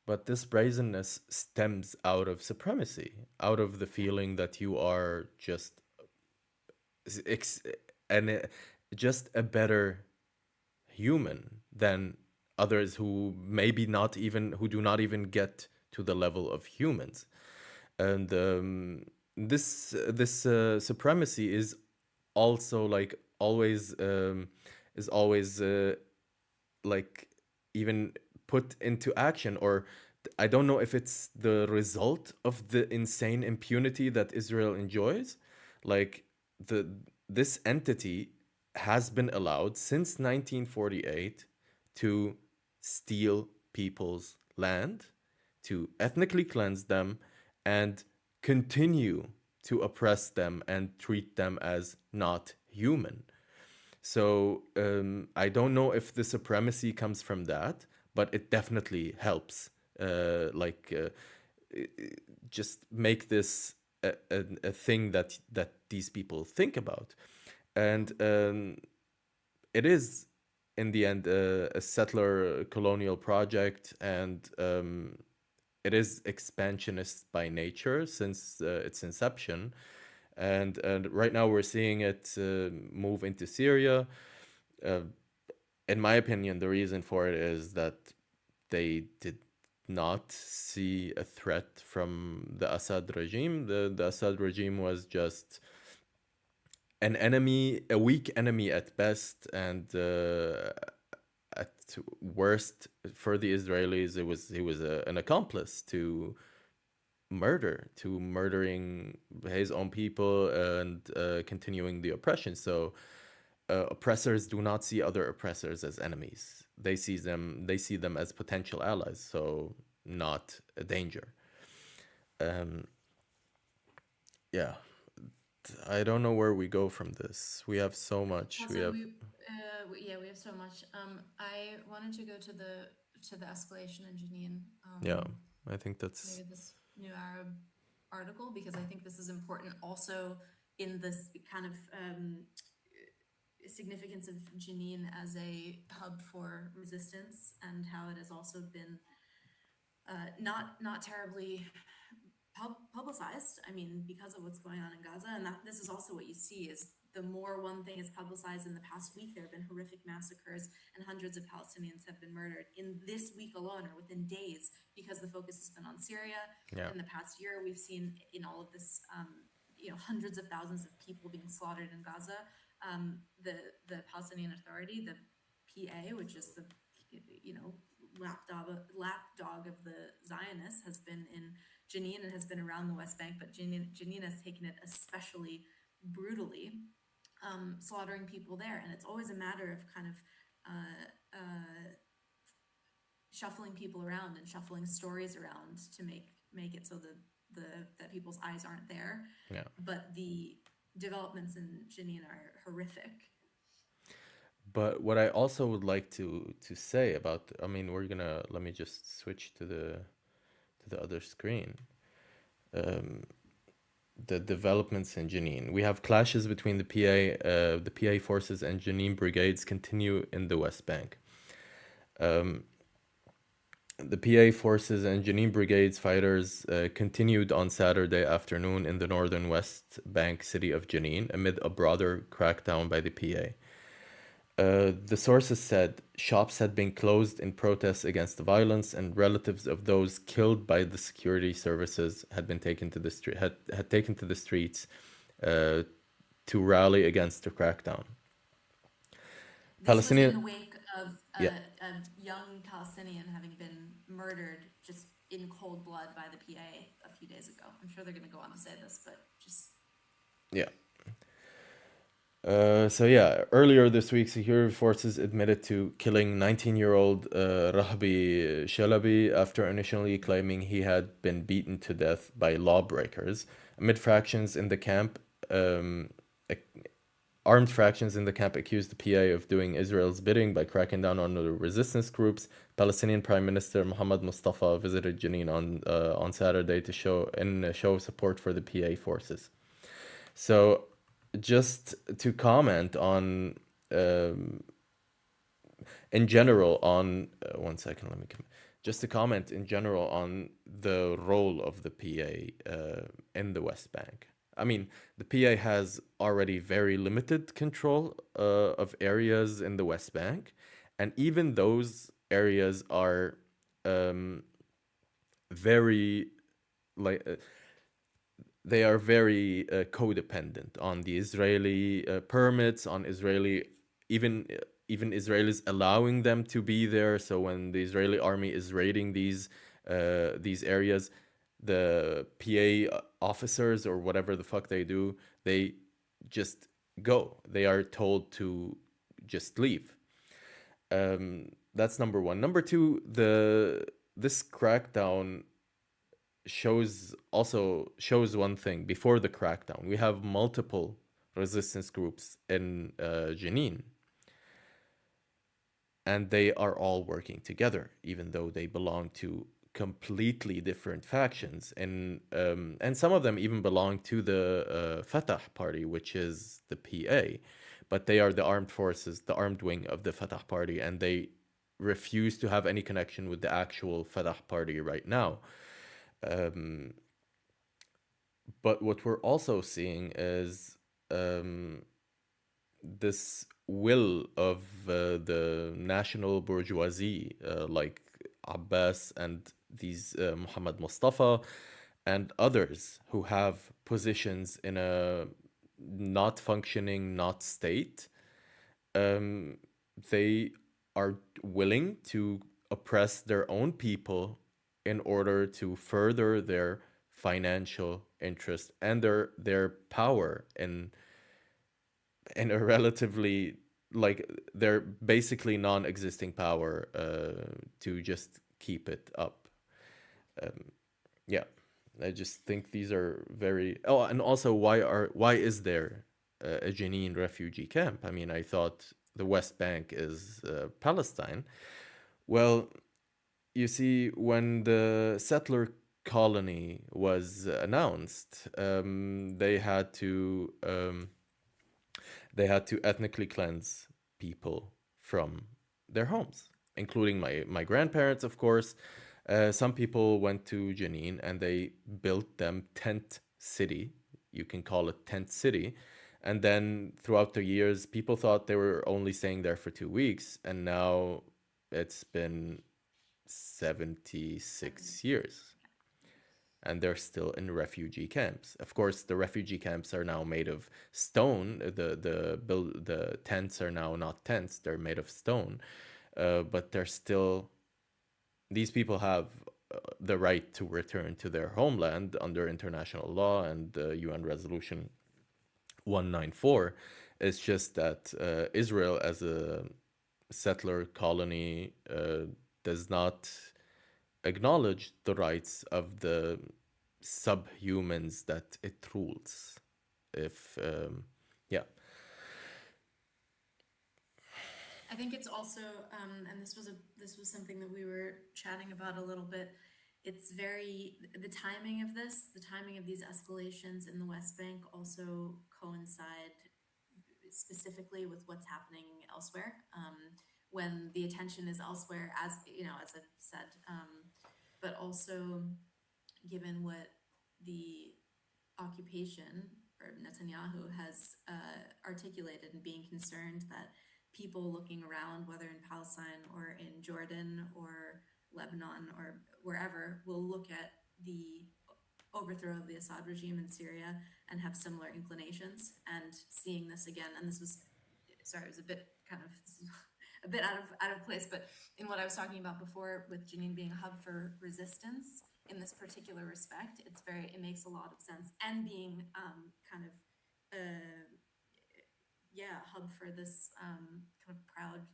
But this brazenness stems out of supremacy, out of the feeling that you are just just a better human than others who maybe not even who do not even get to the level of humans. And this supremacy is also like always is always like even put into action, or I don't know if it's the result of the insane impunity that Israel enjoys. Like this entity has been allowed since 1948 to steal people's land, to ethnically cleanse them, and continue to oppress them and treat them as not human. So I don't know if the supremacy comes from that, but it definitely helps. Just make this a thing that these people think about, and it is in the end a settler colonial project, and it is expansionist by nature since its inception. And right now we're seeing it move into Syria. In my opinion, the reason for it is that they did not see a threat from the Assad regime. The Assad regime was just an enemy, a weak enemy at best, and at worst for the Israelis, he was an accomplice to murdering his own people and continuing the oppression. So oppressors do not see other oppressors as enemies. They see them as potential allies, so not a danger. Yeah, I don't know where we go from this. We have so much. Also, we have so much. I wanted to go to the escalation in Jenin. Yeah, I think that's maybe this New Arab article, because I think this is important also in this kind of significance of Jenin as a hub for resistance, and how it has also been not terribly publicized. I mean, because of what's going on in Gaza, and that this is also what you see is the more one thing is publicized. In the past week, there have been horrific massacres, and hundreds of Palestinians have been murdered in this week alone, or within days, because the focus has been on Syria. Yeah. In the past year, we've seen in all of this, hundreds of thousands of people being slaughtered in Gaza. The Palestinian Authority, the PA, which is the lapdog of the Zionists, has been in Jenin and has been around the West Bank, but Jenin has taken it especially brutally, slaughtering people there. And it's always a matter of kind of shuffling people around and shuffling stories around to make it so that people's eyes aren't there. Yeah. But the developments in Jenin are horrific. But what I also would like to say about, I mean, let me just switch to the other screen. The developments in Jenin. We have clashes between the PA forces and Jenin brigades continue in the West Bank. The PA forces and Jenin brigades fighters continued on Saturday afternoon in the northern West Bank city of Jenin amid a broader crackdown by the PA. The sources said shops had been closed in protest against the violence, and relatives of those killed by the security services had taken to the streets to rally against the crackdown. This was in the wake of a young Palestinian having been murdered just in cold blood by the PA a few days ago. I'm sure they're going to go on to say this, but just... Yeah. Earlier this week, security forces admitted to killing 19-year-old Rahbi Shalabi after initially claiming he had been beaten to death by lawbreakers. Amid fractions in the camp, armed fractions in the camp accused the PA of doing Israel's bidding by cracking down on the resistance groups. Palestinian Prime Minister Mohammed Mustafa visited Jenin on Saturday to show support for the PA forces. So, just to comment on, in general, on just to comment in general on the role of the PA in the West Bank. I mean, the PA has already very limited control of areas in the West Bank, and even those areas are very they are very codependent on the Israeli permits, on even Israelis allowing them to be there. So when the Israeli army is raiding these areas, the PA officers or whatever the fuck they do, they just go. They are told to just leave. That's number one. Number two, this crackdown shows one thing. Before the crackdown, we have multiple resistance groups in Jenin, and they are all working together, even though they belong to completely different factions, and some of them even belong to the Fatah party, which is the PA, but they are the armed forces, the armed wing of the Fatah party, and they refuse to have any connection with the actual Fatah party right now. But what we're also seeing is this will of the national bourgeoisie, like Abbas and these Muhammad Mustafa and others who have positions in a not functioning not state. They are willing to oppress their own people in order to further their financial interest and their power in a relatively, like, they're basically non-existing power to just keep it up. I just think these are very... Oh, and also, why is there a Jenin refugee camp? I mean, I thought the West Bank is Palestine. Well, you see, when the settler colony was announced, they had to they had to ethnically cleanse people from their homes, including my grandparents, of course. Some people went to Jenin and they built them tent city. You can call it tent city. And then throughout the years, people thought they were only staying there for 2 weeks, and now it's been 76 years and they're still in refugee camps. Of course, the refugee camps are now made of stone. The tents are now not tents; they're made of stone. But they're still. These people have the right to return to their homeland under international law and the UN Resolution 194. It's just that Israel, as a settler colony, does not acknowledge the rights of the subhumans that it rules. If yeah, I think it's also, and this was something that we were chatting about a little bit. It's very the timing of this, the timing of these escalations in the West Bank also coincide specifically with what's happening elsewhere. When the attention is elsewhere, as you know, as I said, but also given what the occupation or Netanyahu has articulated, and being concerned that people looking around, whether in Palestine or in Jordan or Lebanon or wherever, will look at the overthrow of the Assad regime in Syria and have similar inclinations. And seeing this again, and this was, sorry, it was a bit kind of a bit out of place, but in what I was talking about before with Jenin being a hub for resistance in this particular respect, it makes a lot of sense. And being kind of hub for this kind of proud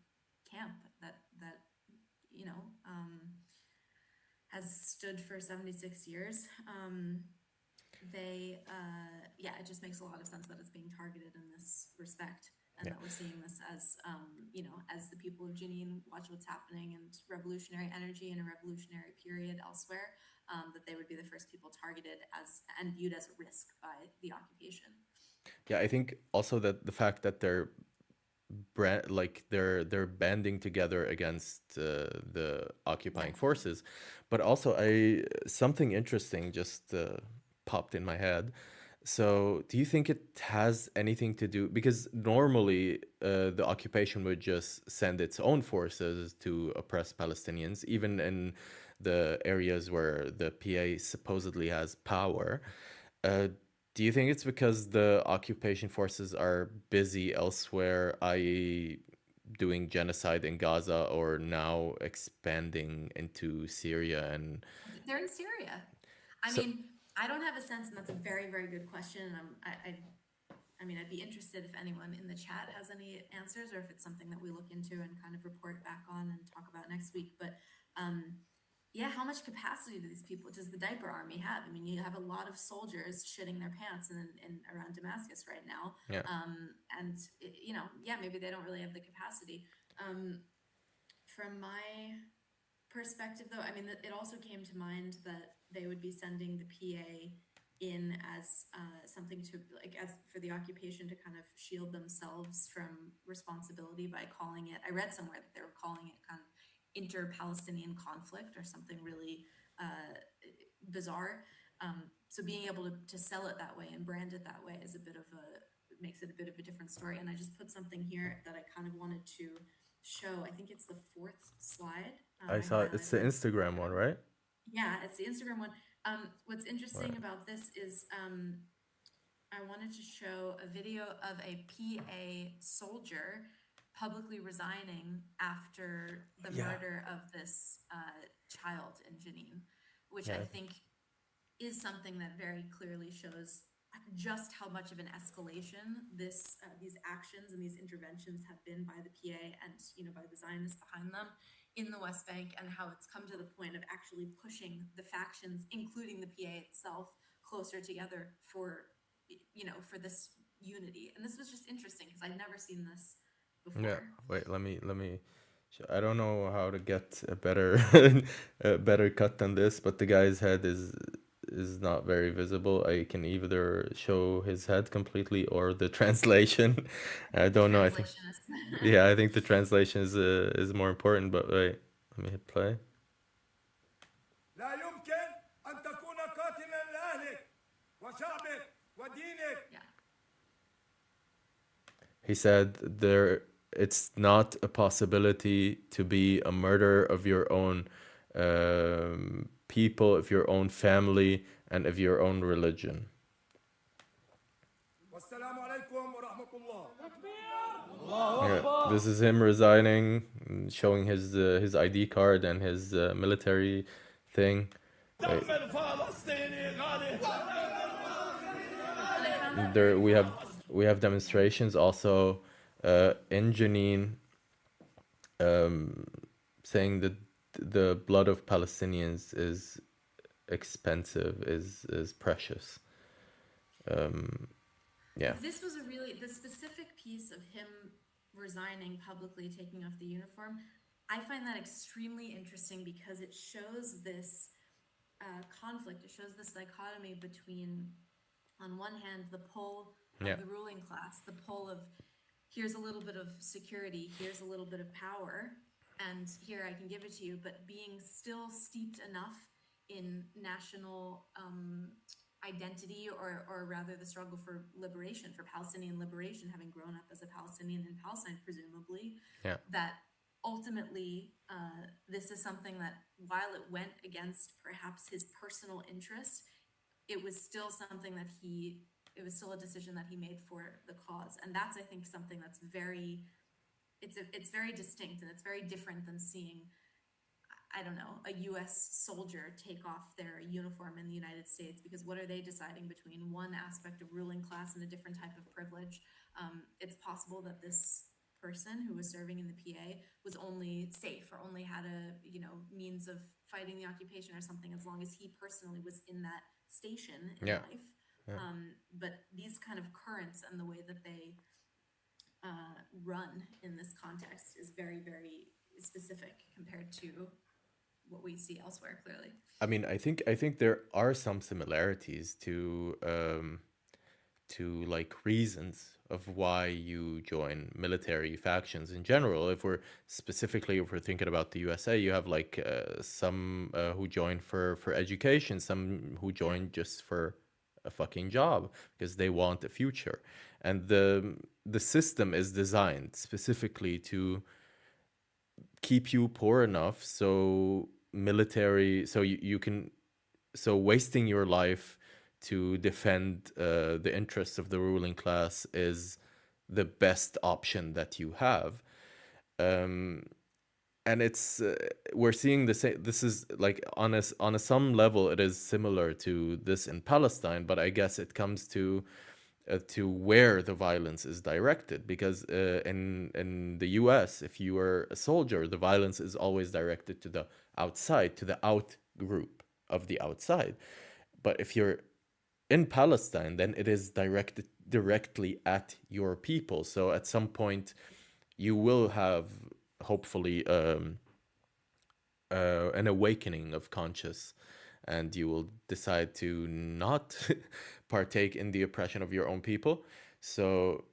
camp that you know has stood for 76 years. It just makes a lot of sense that it's being targeted in this respect, and that we're seeing this as as the people of Jenin watch what's happening and revolutionary energy in a revolutionary period elsewhere, that they would be the first people targeted as and viewed as a risk by the occupation. Yeah, I think also that the fact that they're they're banding together against the occupying forces, but also something interesting just popped in my head. So, do you think it has anything to do, because normally the occupation would just send its own forces to oppress Palestinians, even in the areas where the PA supposedly has power. Uh, do you think it's because the occupation forces are busy elsewhere, i.e., doing genocide in Gaza, or now expanding into Syria? And They're in Syria. I so, mean, I don't have a sense, and that's a very, very good question. And I mean, I'd be interested if anyone in the chat has any answers, or if it's something that we look into and kind of report back on and talk about next week. But how much capacity do these people, does the diaper army have? I mean, you have a lot of soldiers shitting their pants in around Damascus right now. yeah. Maybe they don't really have the capacity. From my perspective, though, I mean, it also came to mind that they would be sending the PA in as something to, like, as for the occupation to kind of shield themselves from responsibility by calling it, I read somewhere that they were calling it kind of inter-Palestinian conflict or something really bizarre. So being able to sell it that way and brand it that way is makes it a bit of a different story. And I just put something here that I kind of wanted to show. I think it's the fourth slide. I saw it. It's the Instagram one, right? Yeah, it's the Instagram one. What's interesting about this is I wanted to show a video of a PA soldier publicly resigning after the murder of this child in Jenin, which I think is something that very clearly shows just how much of an escalation these actions and these interventions have been by the PA and by the Zionists behind them in the West Bank, and how it's come to the point of actually pushing the factions, including the PA itself, closer together for this unity. And this was just interesting because I'd never seen this before. Yeah. Wait, let me. I don't know how to get a better a better cut than this, but the guy's head is is not very visible. I can either show his head completely or the translation. I don't know. I think Translationist. yeah, I think the translation is more important. But wait, let me hit play. لا يمكن أن تكون قاتلا لأهلك وشعبك ودينك. Yeah. He said it's not a possibility to be a murderer of your own people, of your own family, and of your own religion. والسلام عليكم ورحمة الله. Yeah, this is him resigning, showing his ID card and his military thing. Wait. And I found that There very we have demonstrations also in Jenin, saying that the blood of Palestinians is expensive, is precious. Yeah. This was the specific piece of him resigning publicly, taking off the uniform. I find that extremely interesting because it shows this conflict. It shows this dichotomy between, on one hand, the pull of Yeah. the ruling class, the pull of here's a little bit of security, here's a little bit of power, and here I can give it to you, but being still steeped enough in national identity, or rather the struggle for liberation, for Palestinian liberation, having grown up as a Palestinian in Palestine, presumably, Yeah. that ultimately this is something that, while it went against perhaps his personal interest, it was still something that it was still a decision that he made for the cause. And that's, I think, something that's very, it's very distinct, and it's very different than seeing, I don't know, a US soldier take off their uniform in the United States, because what are they deciding between one aspect of ruling class and a different type of privilege? It's possible that this person who was serving in the PA was only safe, or only had a, means of fighting the occupation or something, as long as he personally was in that station in Yeah. life. Yeah. But these kind of currents and the way that they run in this context is very, very specific compared to what we see elsewhere, clearly. I mean, I think there are some similarities to like reasons of why you join military factions in general. If we're thinking about the USA, you have like some who join for education, some who join just for a fucking job because they want a future, and the system is designed specifically to keep you poor enough so you can wasting your life to defend the interests of the ruling class is the best option that you have. And it's we're seeing the same. This is like on a some level it is similar to this in Palestine, but I guess it comes to where the violence is directed, because in the US, if you are a soldier, the violence is always directed to the outside, to the out group of the outside. But if you're in Palestine, then it is directed directly at your people. So at some point you will have, hopefully, an awakening of conscience, and you will decide to not partake in the oppression of your own people. So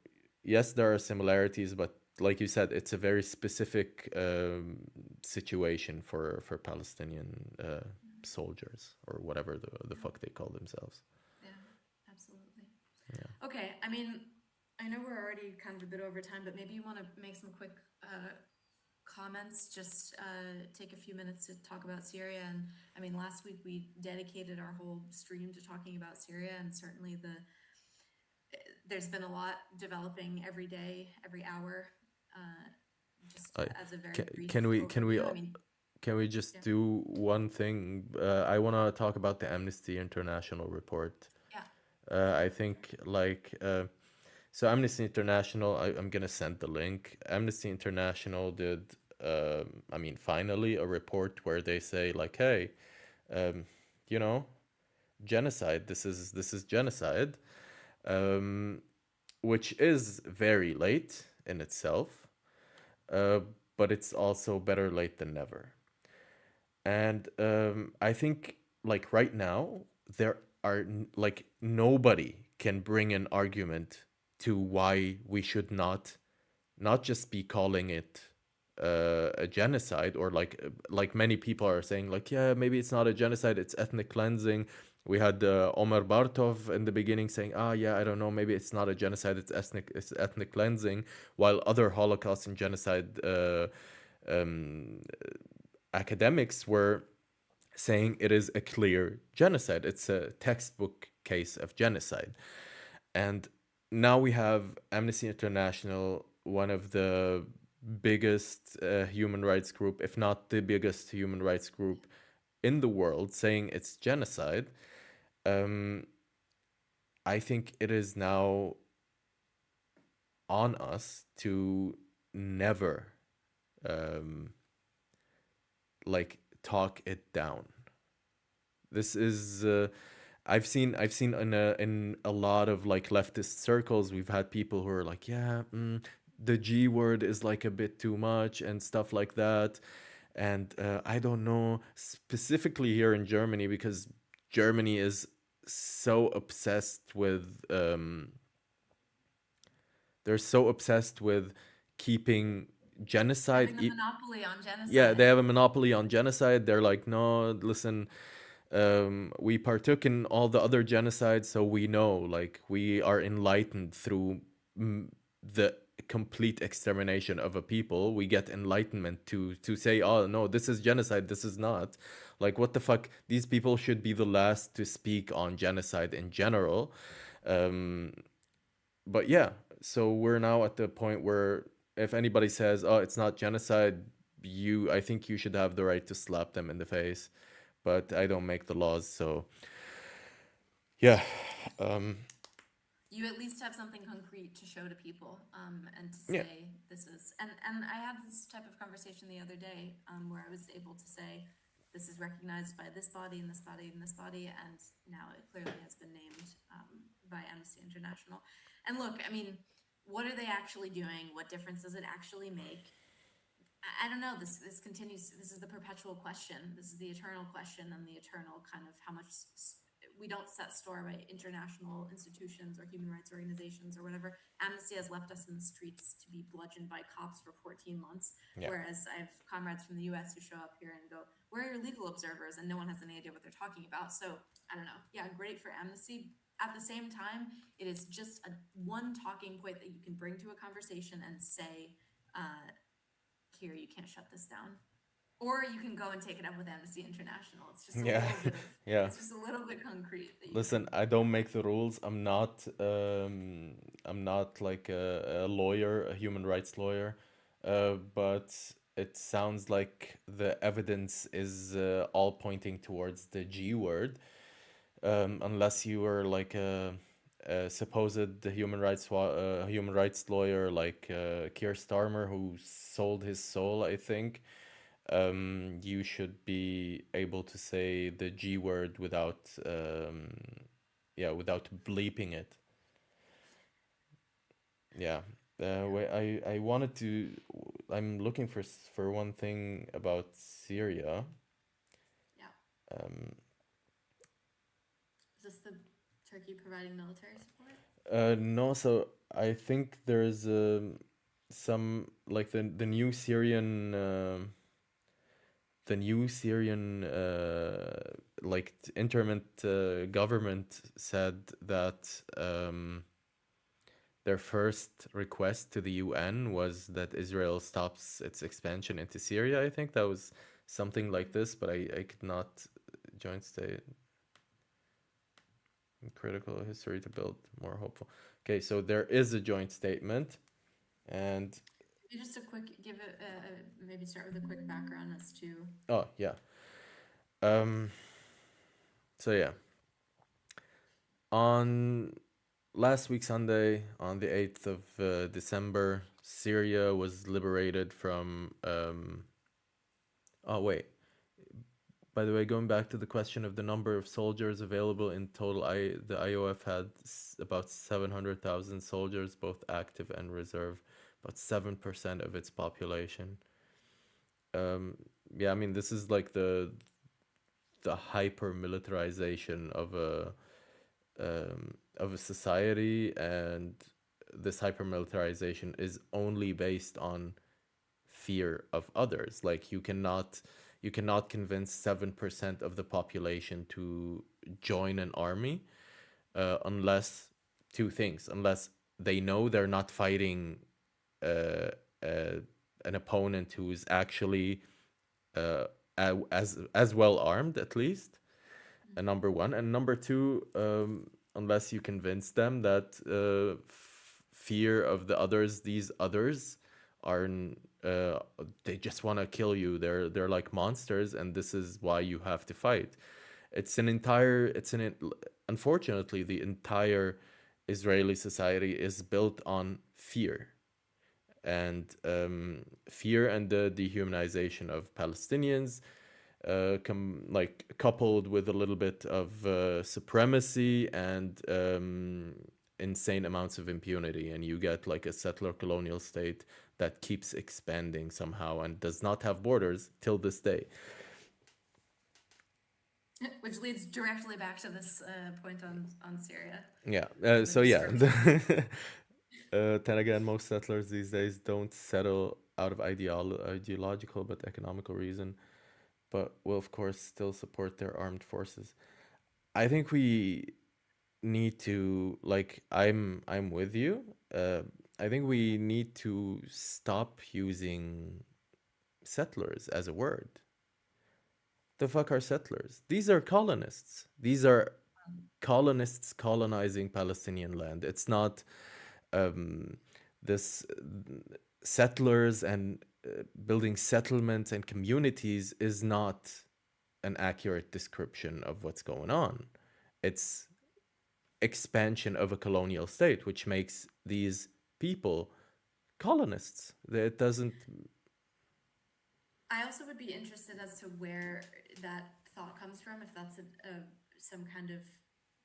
yes, there are similarities, but like you said, it's a very specific situation for Palestinian soldiers, or whatever the fuck they call themselves. Yeah, absolutely. Yeah. Okay, I mean, I know we're already kind of a bit over time, but maybe you want to make some quick comments, just take a few minutes to talk about Syria. And I mean, last week we dedicated our whole stream to talking about Syria, and certainly there's been a lot developing every day, every hour. Just as a very brief overview. I mean, can we just do one thing? I want to talk about the Amnesty International report. Yeah. I think so Amnesty International, I'm gonna send the link. Amnesty International did, I mean, finally a report where they say like, hey, genocide. This is genocide, which is very late in itself, but it's also better late than never. And I think like right now there are like nobody can bring an argument to why we should not just be calling it a genocide, or like many people are saying, like, yeah, maybe it's not a genocide, it's ethnic cleansing. We had Omar Bartov in the beginning saying, yeah, I don't know, maybe it's not a genocide, it's ethnic cleansing, while other Holocaust and genocide um, academics were saying it is a clear genocide. It's a textbook case of genocide. And now we have Amnesty International, one of the biggest human rights group, if not the biggest human rights group in the world, saying it's genocide. Um, I think it is now on us to never um, like talk it down. This is I've seen in a lot of like leftist circles, we've had people who are like, yeah, the G word is like a bit too much and stuff like that. And I don't know, specifically here in Germany, because Germany is so obsessed with they're so obsessed with keeping genocide. Having a monopoly on genocide. Yeah, they have a monopoly on genocide. They're like, no, listen, we partook in all the other genocides, so we know, like, we are enlightened through the complete extermination of a people. We get enlightenment to say, oh no, this is genocide, this is not. Like, what the fuck? These people should be the last to speak on genocide in general. But yeah, so we're now at the point where if anybody says, oh, it's not genocide, I think you should have the right to slap them in the face. But I don't make the laws, so yeah. You at least have something concrete to show to people, and to Yeah. say this is, and I had this type of conversation the other day, where I was able to say this is recognized by this body and this body and this body, and now it clearly has been named by Amnesty International. And look, I mean, what are they actually doing? What difference does it actually make? I don't know. This continues. This is the perpetual question. This is the eternal question, and the eternal kind of how much we don't set store by international institutions or human rights organizations or whatever. Amnesty has left us in the streets to be bludgeoned by cops for 14 months. Yeah. Whereas I have comrades from the US who show up here and go, where are your legal observers? And no one has any idea what they're talking about. So I don't know. Yeah, great for Amnesty. At the same time, it is just one talking point that you can bring to a conversation and say, here, you can't shut this down. Or you can go and take it up with Amnesty International. It's just a Yeah. little bit of, Yeah. it's just a little bit concrete. That you Listen, I don't make the rules. I'm not like a lawyer, a human rights lawyer. But it sounds like the evidence is all pointing towards the G word. Unless you were like a supposed human rights lawyer like Keir Starmer, who sold his soul, I think. You should be able to say the G word without without bleeping it. Yeah. Wait, I wanted to. I'm looking for one thing about Syria. Yeah. Is this the Turkey providing military support? No, so I think there's some like the new Syrian like interment government said that their first request to the UN was that Israel stops its expansion into Syria. I think that was something like this, but I could not. Joint state. Critical history to build more hopeful. Okay, so there is a joint statement, and Just a quick, maybe start with a quick background as to. oh yeah. So yeah. On last week Sunday, on the 8th of December, Syria was liberated from. Oh wait. By the way, going back to the question of the number of soldiers available in total, the IOF had about 700,000 soldiers, both active and reserve, about 7% of its population. Yeah, I mean, this is like the the hyper militarization of a society, and this hyper militarization is only based on fear of others. Like you cannot convince 7% of the population to join an army unless two things: unless they know they're not fighting uh, uh, an opponent who's actually uh, as well armed, at least, and number one, and number two, unless you convince them that fear of the others, these others are they just want to kill you. They're like monsters, and this is why you have to fight. Unfortunately, the entire Israeli society is built on fear, and fear and the dehumanization of Palestinians, coupled with a little bit of supremacy and insane amounts of impunity, and you get like a settler colonial state that keeps expanding somehow and does not have borders till this day. Which leads directly back to this point on Syria. Yeah. So yeah. Then again, most settlers these days don't settle out of ideological but economical reason, but will of course still support their armed forces. I think we need to, like, I'm with you. I think we need to stop using settlers as a word. The fuck are settlers? These are colonists. These are colonists colonizing Palestinian land. It's not this settlers and building settlements and communities is not an accurate description of what's going on. It's expansion of a colonial state, which makes these people colonists. It doesn't. I also would be interested as to where that thought comes from, if that's some kind of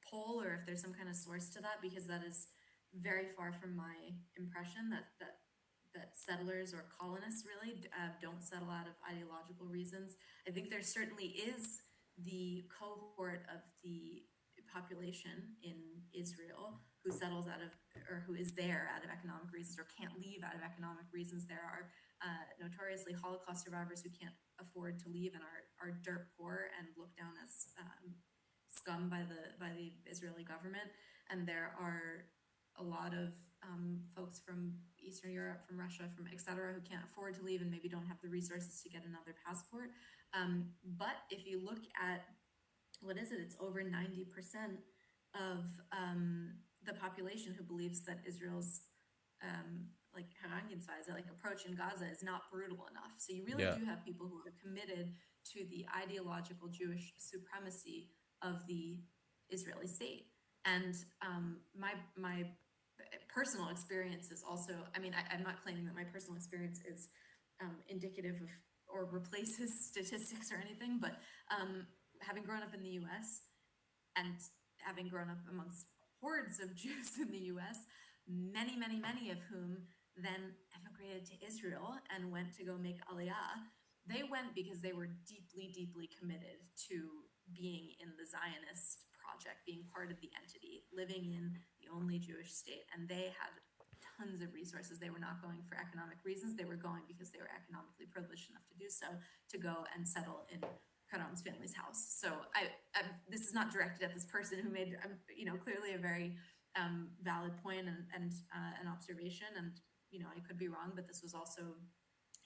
poll or if there's some kind of source to that, because that is very far from my impression that settlers or colonists really don't settle out of ideological reasons. I think there certainly is the cohort of the population in Israel who settles out of, or who is there out of economic reasons or can't leave out of economic reasons. There are notoriously Holocaust survivors who can't afford to leave and are dirt poor and looked down as scum by the Israeli government. And there are a lot of folks from Eastern Europe, from Russia, from etc., who can't afford to leave and maybe don't have the resources to get another passport. But if you look at, what is it? It's over 90% of the population who believes that Israel's approach in Gaza is not brutal enough. So you really do have people who are committed to the ideological Jewish supremacy of the Israeli state. And my personal experience is also, I mean, I'm not claiming that my personal experience is indicative of or replaces statistics or anything, but having grown up in the US and having grown up amongst hordes of Jews in the US, many of whom then emigrated to Israel and went to go make Aliyah. They went because they were deeply committed to being in the Zionist project, being part of the entity, living in the only Jewish state. And they had tons of resources. They were not going for economic reasons. They were going because they were economically privileged enough to do so, to go and settle in Karam's family's house. So this is not directed at this person who made, clearly a very valid point and an observation. And, I could be wrong, but this was also,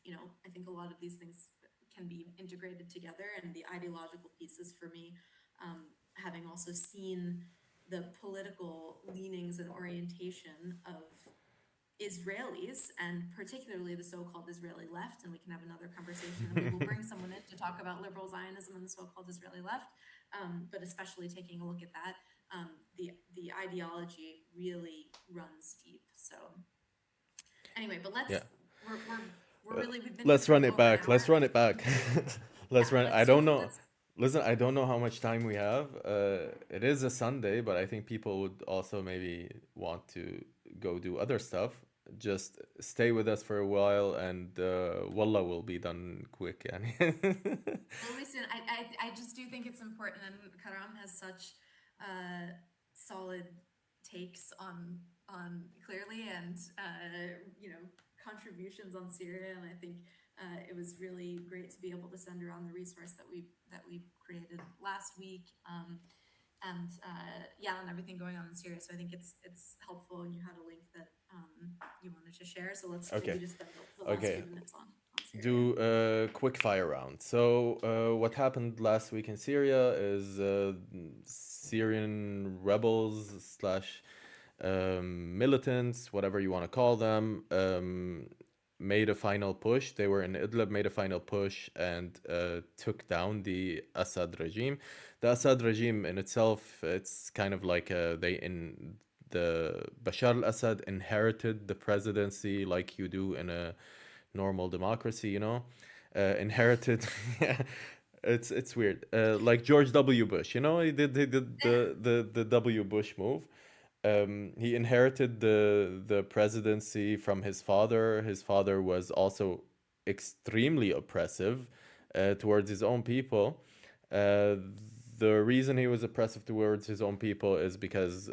I think a lot of these things can be integrated together. And the ideological pieces for me, having also seen the political leanings and orientation of Israelis, and particularly the so-called Israeli left, and we can have another conversation, and we will bring someone in to talk about liberal Zionism and the so-called Israeli left, but especially taking a look at that, the ideology really runs deep. So anyway, but we're really, we've been let's run it back. Let's run it back. I don't know. Listen, I don't know how much time we have. It is a Sunday, but I think people would also maybe want to go do other stuff. just stay with us for a while, and wallah will be done quick. Yani. Will be soon. I just do think it's important, and Karam has such solid takes on clearly, and contributions on Syria, and I think it was really great to be able to send around the resource that we created last week. And and everything going on in Syria. So I think it's helpful, and you had a link that you wanted to share. So let's Okay. maybe just spend the last Okay. few minutes on Syria. Do a quick fire round. So, what happened last week in Syria is Syrian rebels slash militants, whatever you want to call them, made a final push. They were in Idlib, made a final push, and took down the Assad regime. The Assad regime in itself, it's kind of like the Bashar al-Assad inherited the presidency like you do in a normal democracy, inherited. It's weird. Like George W. Bush, he did the W. Bush move. He inherited the presidency from his father. His father was also extremely oppressive towards his own people. Uh, the reason he was oppressive towards his own people is because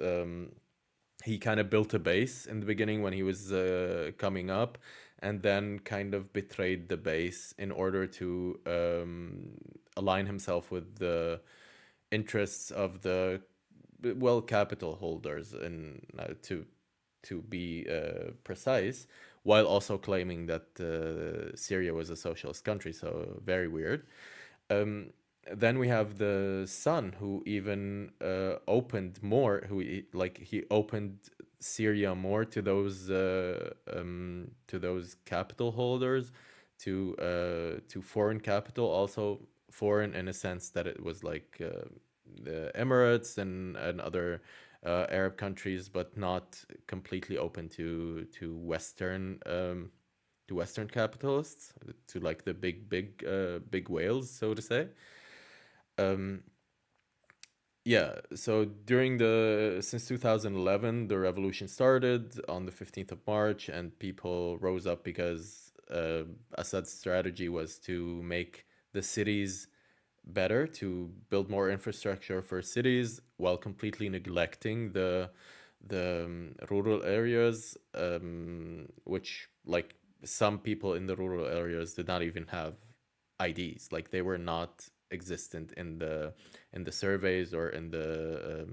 he kind of built a base in the beginning when he was coming up, and then kind of betrayed the base in order to align himself with the interests of the capital holders, and to be precise, while also claiming that Syria was a socialist country. So very weird. Then we have the son, who even opened more, he opened Syria more to those capital holders, to foreign capital, also foreign in a sense that it was like the Emirates and other Arab countries, but not completely open to Western capitalists, to like the big whales, so to say. So since 2011, the revolution started on the 15th of March, and people rose up because Assad's strategy was to make the cities better, to build more infrastructure for cities while completely neglecting the rural areas, which, like, some people in the rural areas did not even have IDs. Like, they were not existent in the surveys or in the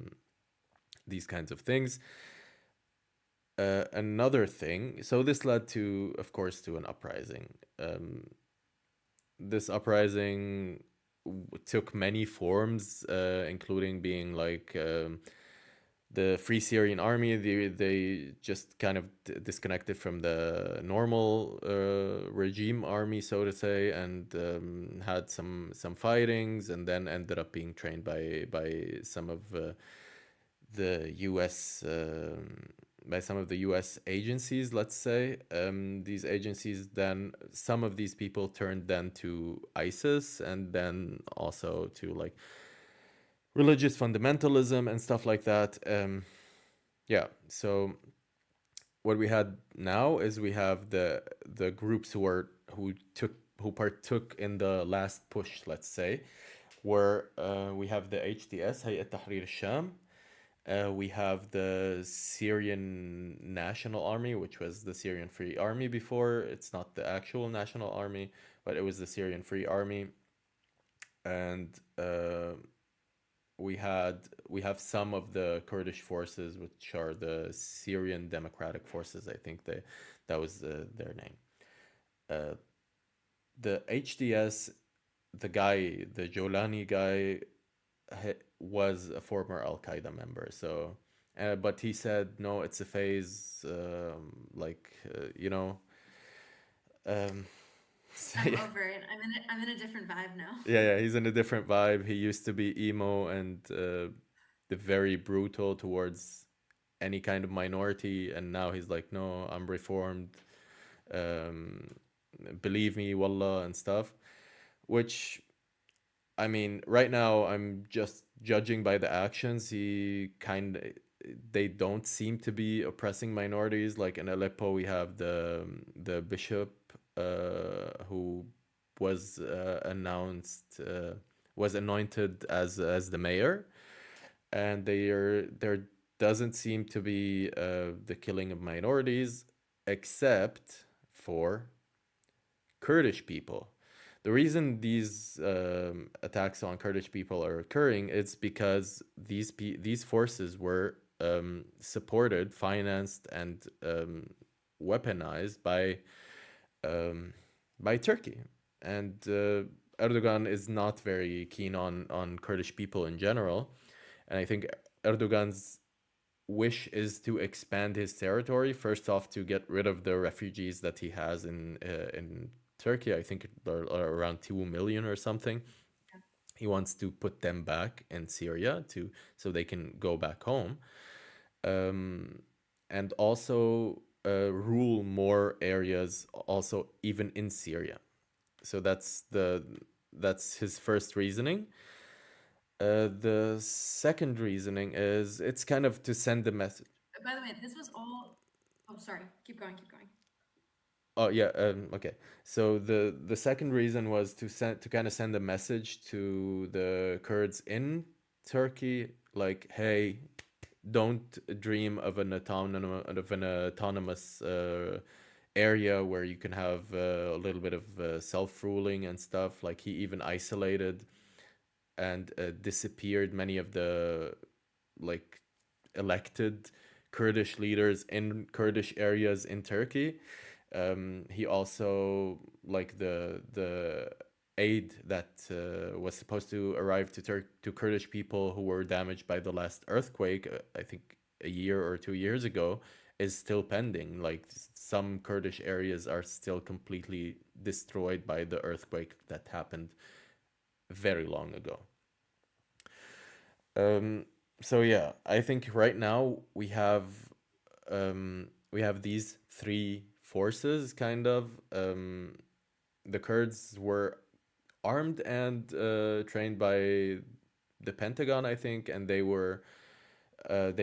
these kinds of things. Another thing, so this led to, of course, to an uprising. This uprising took many forms, including being like the Free Syrian Army. They just kind of disconnected from the normal regime army, so to say, and had some fightings, and then ended up being trained by some of the U.S. By some of the U.S. agencies, let's say. These agencies, then some of these people turned then to ISIS, and then also to like religious fundamentalism and stuff like that. So what we had now is we have the groups who partook in the last push, let's say, where we have the HTS, Hayat Tahrir al-Sham. We have the Syrian National Army, which was the Syrian Free Army before. It's not the actual national army, but it was the Syrian Free Army. And we have some of the Kurdish forces, which are the Syrian Democratic Forces. I think that was their name. The HDS, the Jolani guy, was a former Al Qaeda member. So, but he said no, it's a phase. So, I'm over it. I'm in a different vibe now. Yeah, he's in a different vibe. He used to be emo and very brutal towards any kind of minority, and now he's like, no, I'm reformed. Believe me, wallah, and stuff. Which, I mean, right now I'm just judging by the actions. they don't seem to be oppressing minorities. Like in Aleppo, we have the bishop who was was anointed as the mayor, and there doesn't seem to be the killing of minorities, except for Kurdish people. The reason these attacks on Kurdish people are occurring is because these forces were supported, financed, and weaponized by Turkey. And Erdogan is not very keen on Kurdish people in general. And I think Erdogan's wish is to expand his territory, first off to get rid of the refugees that he has in Turkey. I think there are around 2 million or something. He wants to put them back in Syria so they can go back home, and also rule more areas, also even in Syria. So that's his first reasoning. The second reasoning is it's kind of to send the message. By the way, this was all. Oh, sorry. Keep going. Keep going. Oh yeah, okay. So the second reason was to kind of send a message to the Kurds in Turkey, like, hey, don't dream of an autonomous area where you can have a little bit of self-ruling and stuff. Like he even isolated and disappeared many of the like elected Kurdish leaders in Kurdish areas in Turkey. He also, like the aid that was supposed to arrive to Kurdish people who were damaged by the last earthquake, I think a year or 2 years ago, is still pending. Like some Kurdish areas are still completely destroyed by the earthquake that happened very long ago. So yeah, I think right now we have these three forces kind of. The Kurds were armed and trained by the Pentagon, I think, and they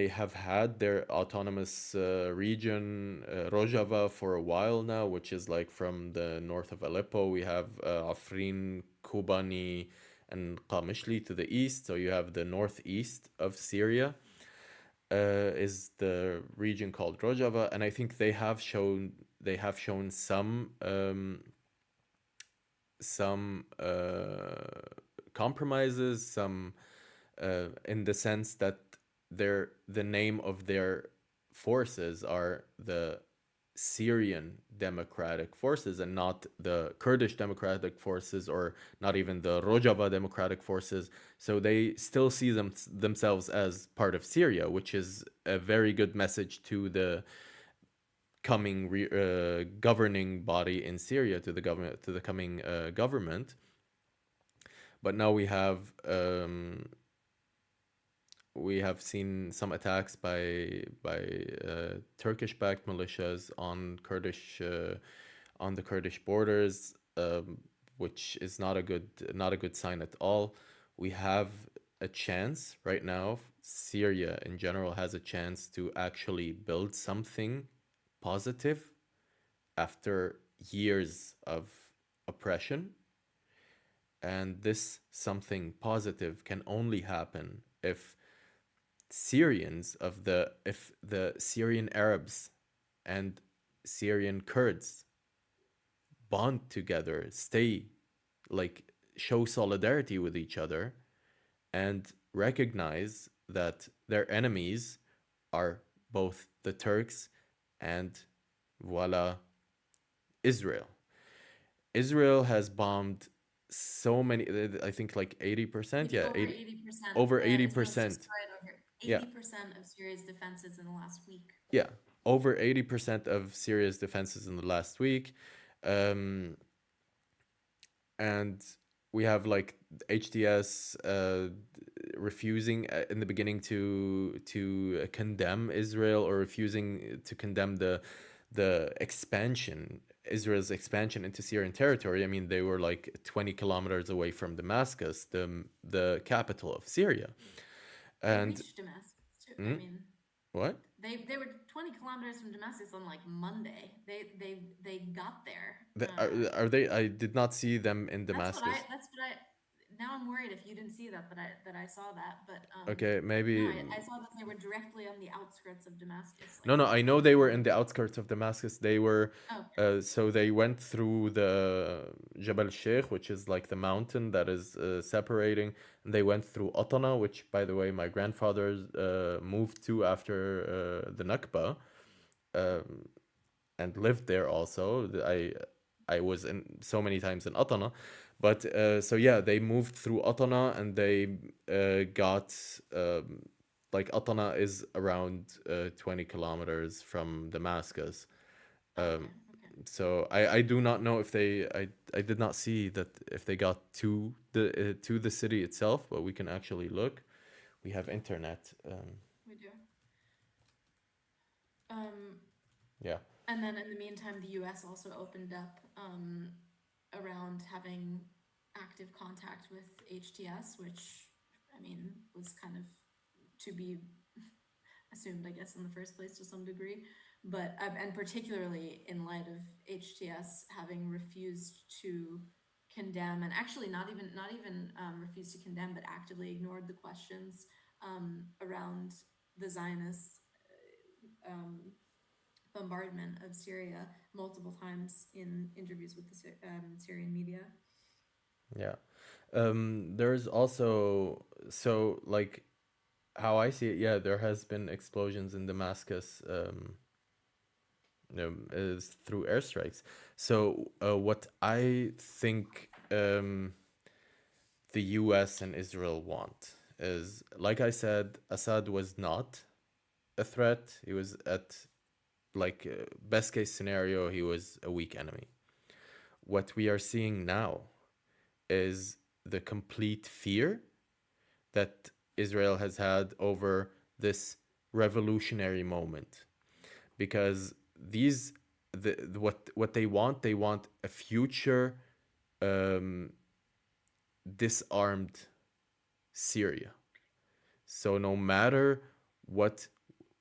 have had their autonomous region, Rojava, for a while now, which is like from the north of Aleppo. We have Afrin, Kobani, and Qamishli to the east. So you have the northeast of Syria is the region called Rojava, and I think they have shown some compromises, some in the sense that the name of their forces are the Syrian Democratic Forces and not the Kurdish Democratic Forces, or not even the Rojava Democratic Forces. So they still see themselves as part of Syria, which is a very good message to the coming governing body in Syria, to the coming government. But now we have seen some attacks by Turkish-backed militias on the Kurdish borders, which is not a good sign at all. We have a chance right now. Syria in general has a chance to actually build something positive after years of oppression, and this something positive can only happen if the Syrian Arabs and Syrian Kurds bond together, show solidarity with each other, and recognize that their enemies are both the Turks and voila, Israel. Israel has bombed so many, I think like 80%. Yeah, Over 80%. over Yeah, 80%. Yeah. 80% of Syria's defenses in the last week. Yeah, over 80% of Syria's defenses in the last week. And we have like HTS refusing in the beginning to condemn Israel, or refusing to condemn Israel's expansion into Syrian territory. I mean, they were like 20 kilometers away from Damascus, the capital of Syria. They And reached Damascus too. I mean, What? They were 20 kilometers from Damascus on like Monday. They got there. Are they? I did not see them in Damascus. That's what I. Now I'm worried if you didn't see that I saw that, but Okay, no, maybe. I saw that they were directly on the outskirts of Damascus. No, Like no, I know 20 they were in the kilometers. outskirts of Damascus. They were, Oh, so they went through the Jabal Sheikh, which is like the mountain that is separating, and they went through Atana, which, by the way, my grandfather moved to after the Nakba, and lived there also. I was in so many times in Atana, but so yeah, they moved through Atana and they got like Atana is around 20 kilometers from Damascus. okay. So I do not know if I did not see that if they got to the city itself, but we can actually look. We have internet. We do. Yeah. And then in the meantime, the U.S. also opened up around having active contact with HTS, which I mean was kind of to be assumed, I guess, in the first place to some degree. But and particularly in light of HTS having refused to condemn, and actually not even refused to condemn, but actively ignored the questions around the Zionist bombardment of Syria multiple times in interviews with the Syrian media. Yeah. There's also, so like how I see it, yeah, there has been explosions in Damascus, is through airstrikes. So what I think the US and Israel want is, like I said, Assad was not a threat. He was at, like, best case scenario, he was a weak enemy. What we are seeing now is the complete fear that Israel has had over this revolutionary moment, because what they want a future disarmed Syria. So no matter what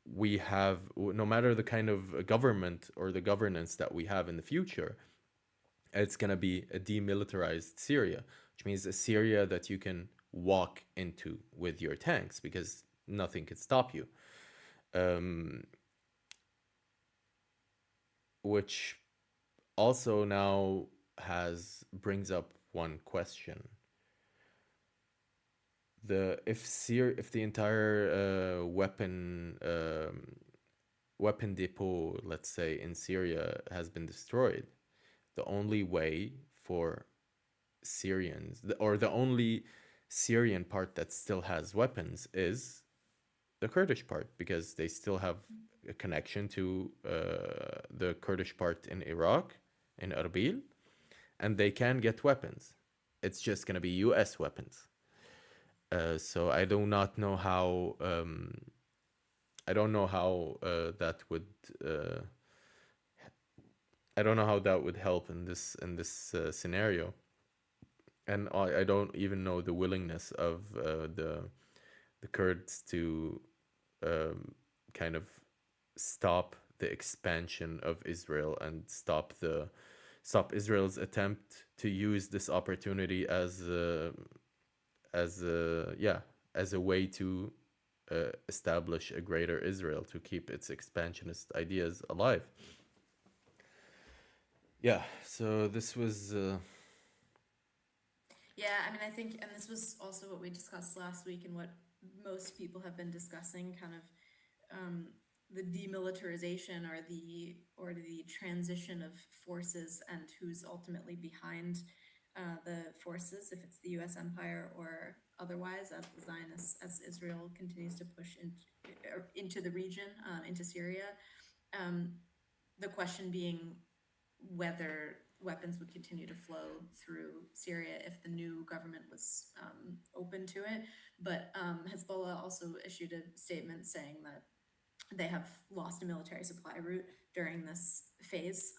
we have, no matter the kind of government or the governance that we have in the future, it's going to be a demilitarized Syria, which means a Syria that you can walk into with your tanks because nothing can stop you. Which also now brings up one question. If the entire weapon depot, let's say, in Syria has been destroyed, the only way for Syrians, or the only Syrian part that still has weapons, is the Kurdish part, because they still have a connection to the Kurdish part in Iraq, in Erbil, and they can get weapons. It's just going to be US weapons. So I do not know how. I don't know how that would. I don't know how that would help in this scenario, and I don't even know the willingness of the Kurds to kind of stop the expansion of Israel and stop Israel's attempt to use this opportunity as a way to establish a greater Israel, to keep its expansionist ideas alive. Yeah, so this was Yeah, I mean, I think, and this was also what we discussed last week, and what most people have been discussing, kind of the demilitarization or the transition of forces, and who's ultimately behind the forces, if it's the U.S. empire or otherwise, as the Zionists, as Israel continues to push into the region, into Syria. The question being whether weapons would continue to flow through Syria if the new government was open to it. But Hezbollah also issued a statement saying that they have lost a military supply route during this phase.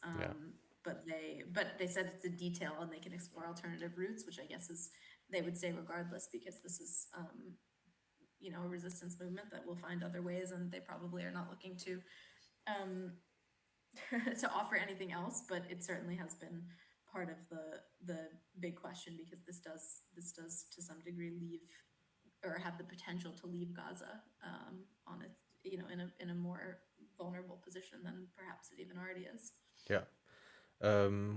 But they said it's a detail and they can explore alternative routes, which I guess is, they would say regardless, because this is a resistance movement that will find other ways, and they probably are not looking to to offer anything else. But it certainly has been part of the big question, because this does to some degree leave, or have the potential to leave Gaza on its, in a more vulnerable position than perhaps it even already is. Yeah.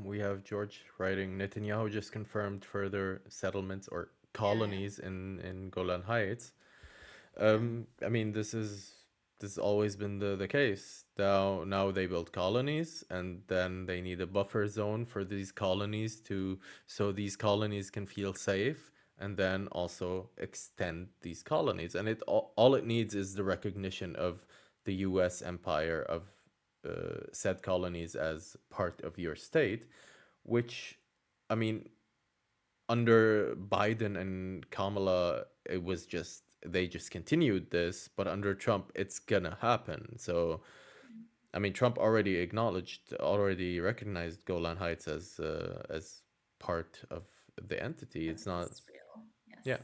We have George writing, Netanyahu just confirmed further settlements or colonies in Golan Heights. I mean, this has always been the case. Now they build colonies, and then they need a buffer zone for these colonies so these colonies can feel safe, and then also extend these colonies. And all it needs is the recognition of the U.S. empire of said colonies as part of your state, which, I mean, under Biden and Kamala, it was they just continued this, but under Trump, it's gonna happen. So, I mean, Trump already recognized Golan Heights as part of the entity. It's not, Real. Yes.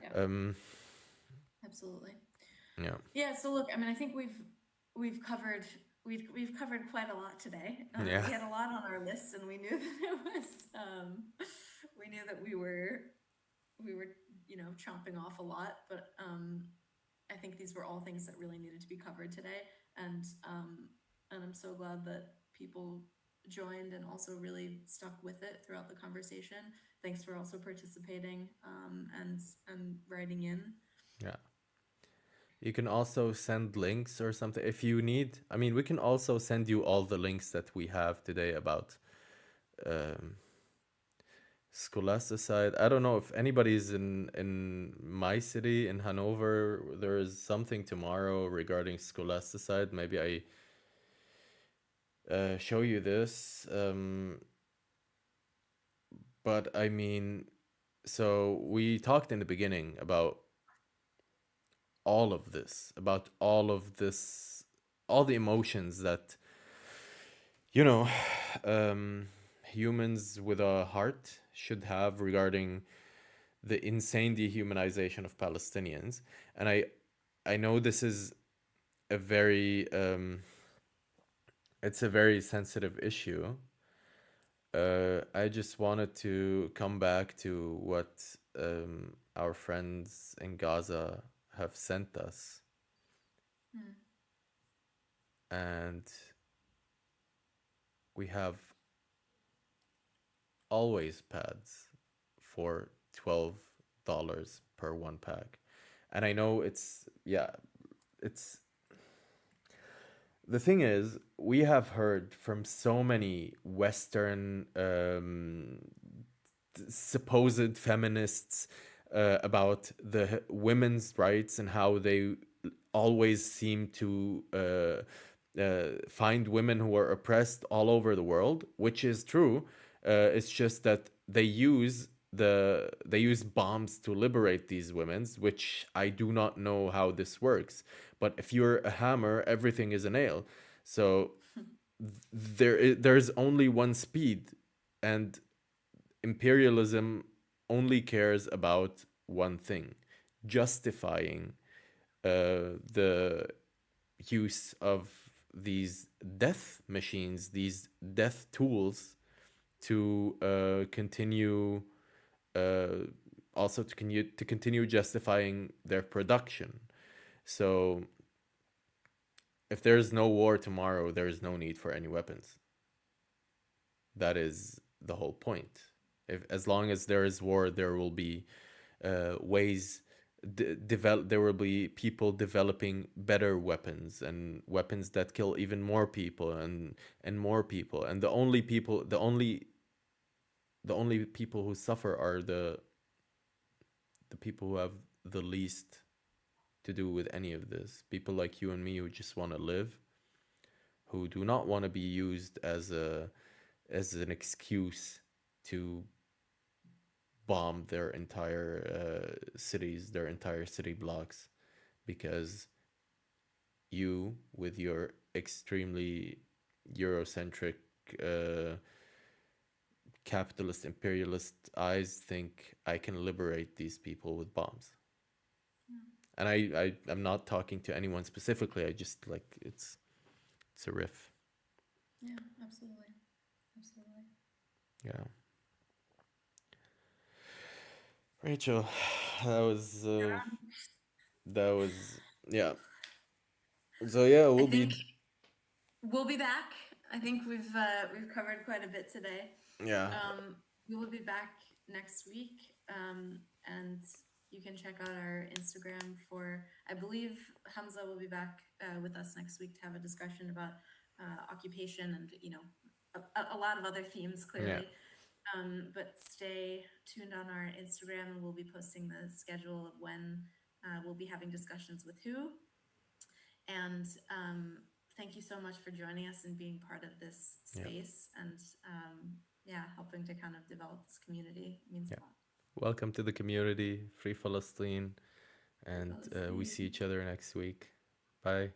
yeah. Absolutely. Yeah. Yeah. So look, I mean, I think we've covered quite a lot today. Yeah. We had a lot on our list, and we knew that it was we knew that we were chomping off a lot, but I think these were all things that really needed to be covered today, and I'm so glad that people joined and also really stuck with it throughout the conversation. Thanks for also participating and writing in. Yeah. You can also send links or something if you need. I mean, we can also send you all the links that we have today about scholasticide. I don't know if anybody's in my city, in Hanover. There is something tomorrow regarding scholasticide. Maybe I show you this. But I mean, so we talked in the beginning about all of this, all the emotions that, humans with a heart should have regarding the insane dehumanization of Palestinians. And I know this is a very it's a very sensitive issue. I just wanted to come back to what our friends in Gaza have sent us. And we have always pads for $12 per one pack. And I know it's the thing is, we have heard from so many Western supposed feminists about the women's rights and how they always seem to find women who are oppressed all over the world, which is true. It's just that they use bombs to liberate these women, which I do not know how this works. But if you're a hammer, everything is a nail. So there's only one speed, and imperialism only cares about one thing: justifying the use of these death machines, these death tools, to continue also to continue justifying their production. So if there is no war tomorrow, there is no need for any weapons. That is the whole point. As long as there is war, there will be ways there will be people developing better weapons, and weapons that kill even more people and more people. And the only people who suffer are the people who have the least to do with any of this. People like you and me who just want to live, who do not want to be used as an excuse to bomb their entire cities, their entire city blocks, because you, with your extremely Eurocentric, capitalist, imperialist eyes, think I can liberate these people with bombs. And I'm not talking to anyone specifically. I just like it's a riff. Yeah, absolutely. Absolutely. Yeah. Rachel, that was yeah. So yeah, I think we'll be back. I think we've covered quite a bit today. yeah. We will be back next week, and you can check out our Instagram for. I believe Hamza will be back with us next week to have a discussion about occupation and a lot of other themes clearly. But stay tuned on our Instagram, and we'll be posting the schedule of when we'll be having discussions with who. And thank you so much for joining us and being part of this space and helping to kind of develop this community. It means a lot. Welcome to the community, Free Palestine, and we see each other next week. Bye.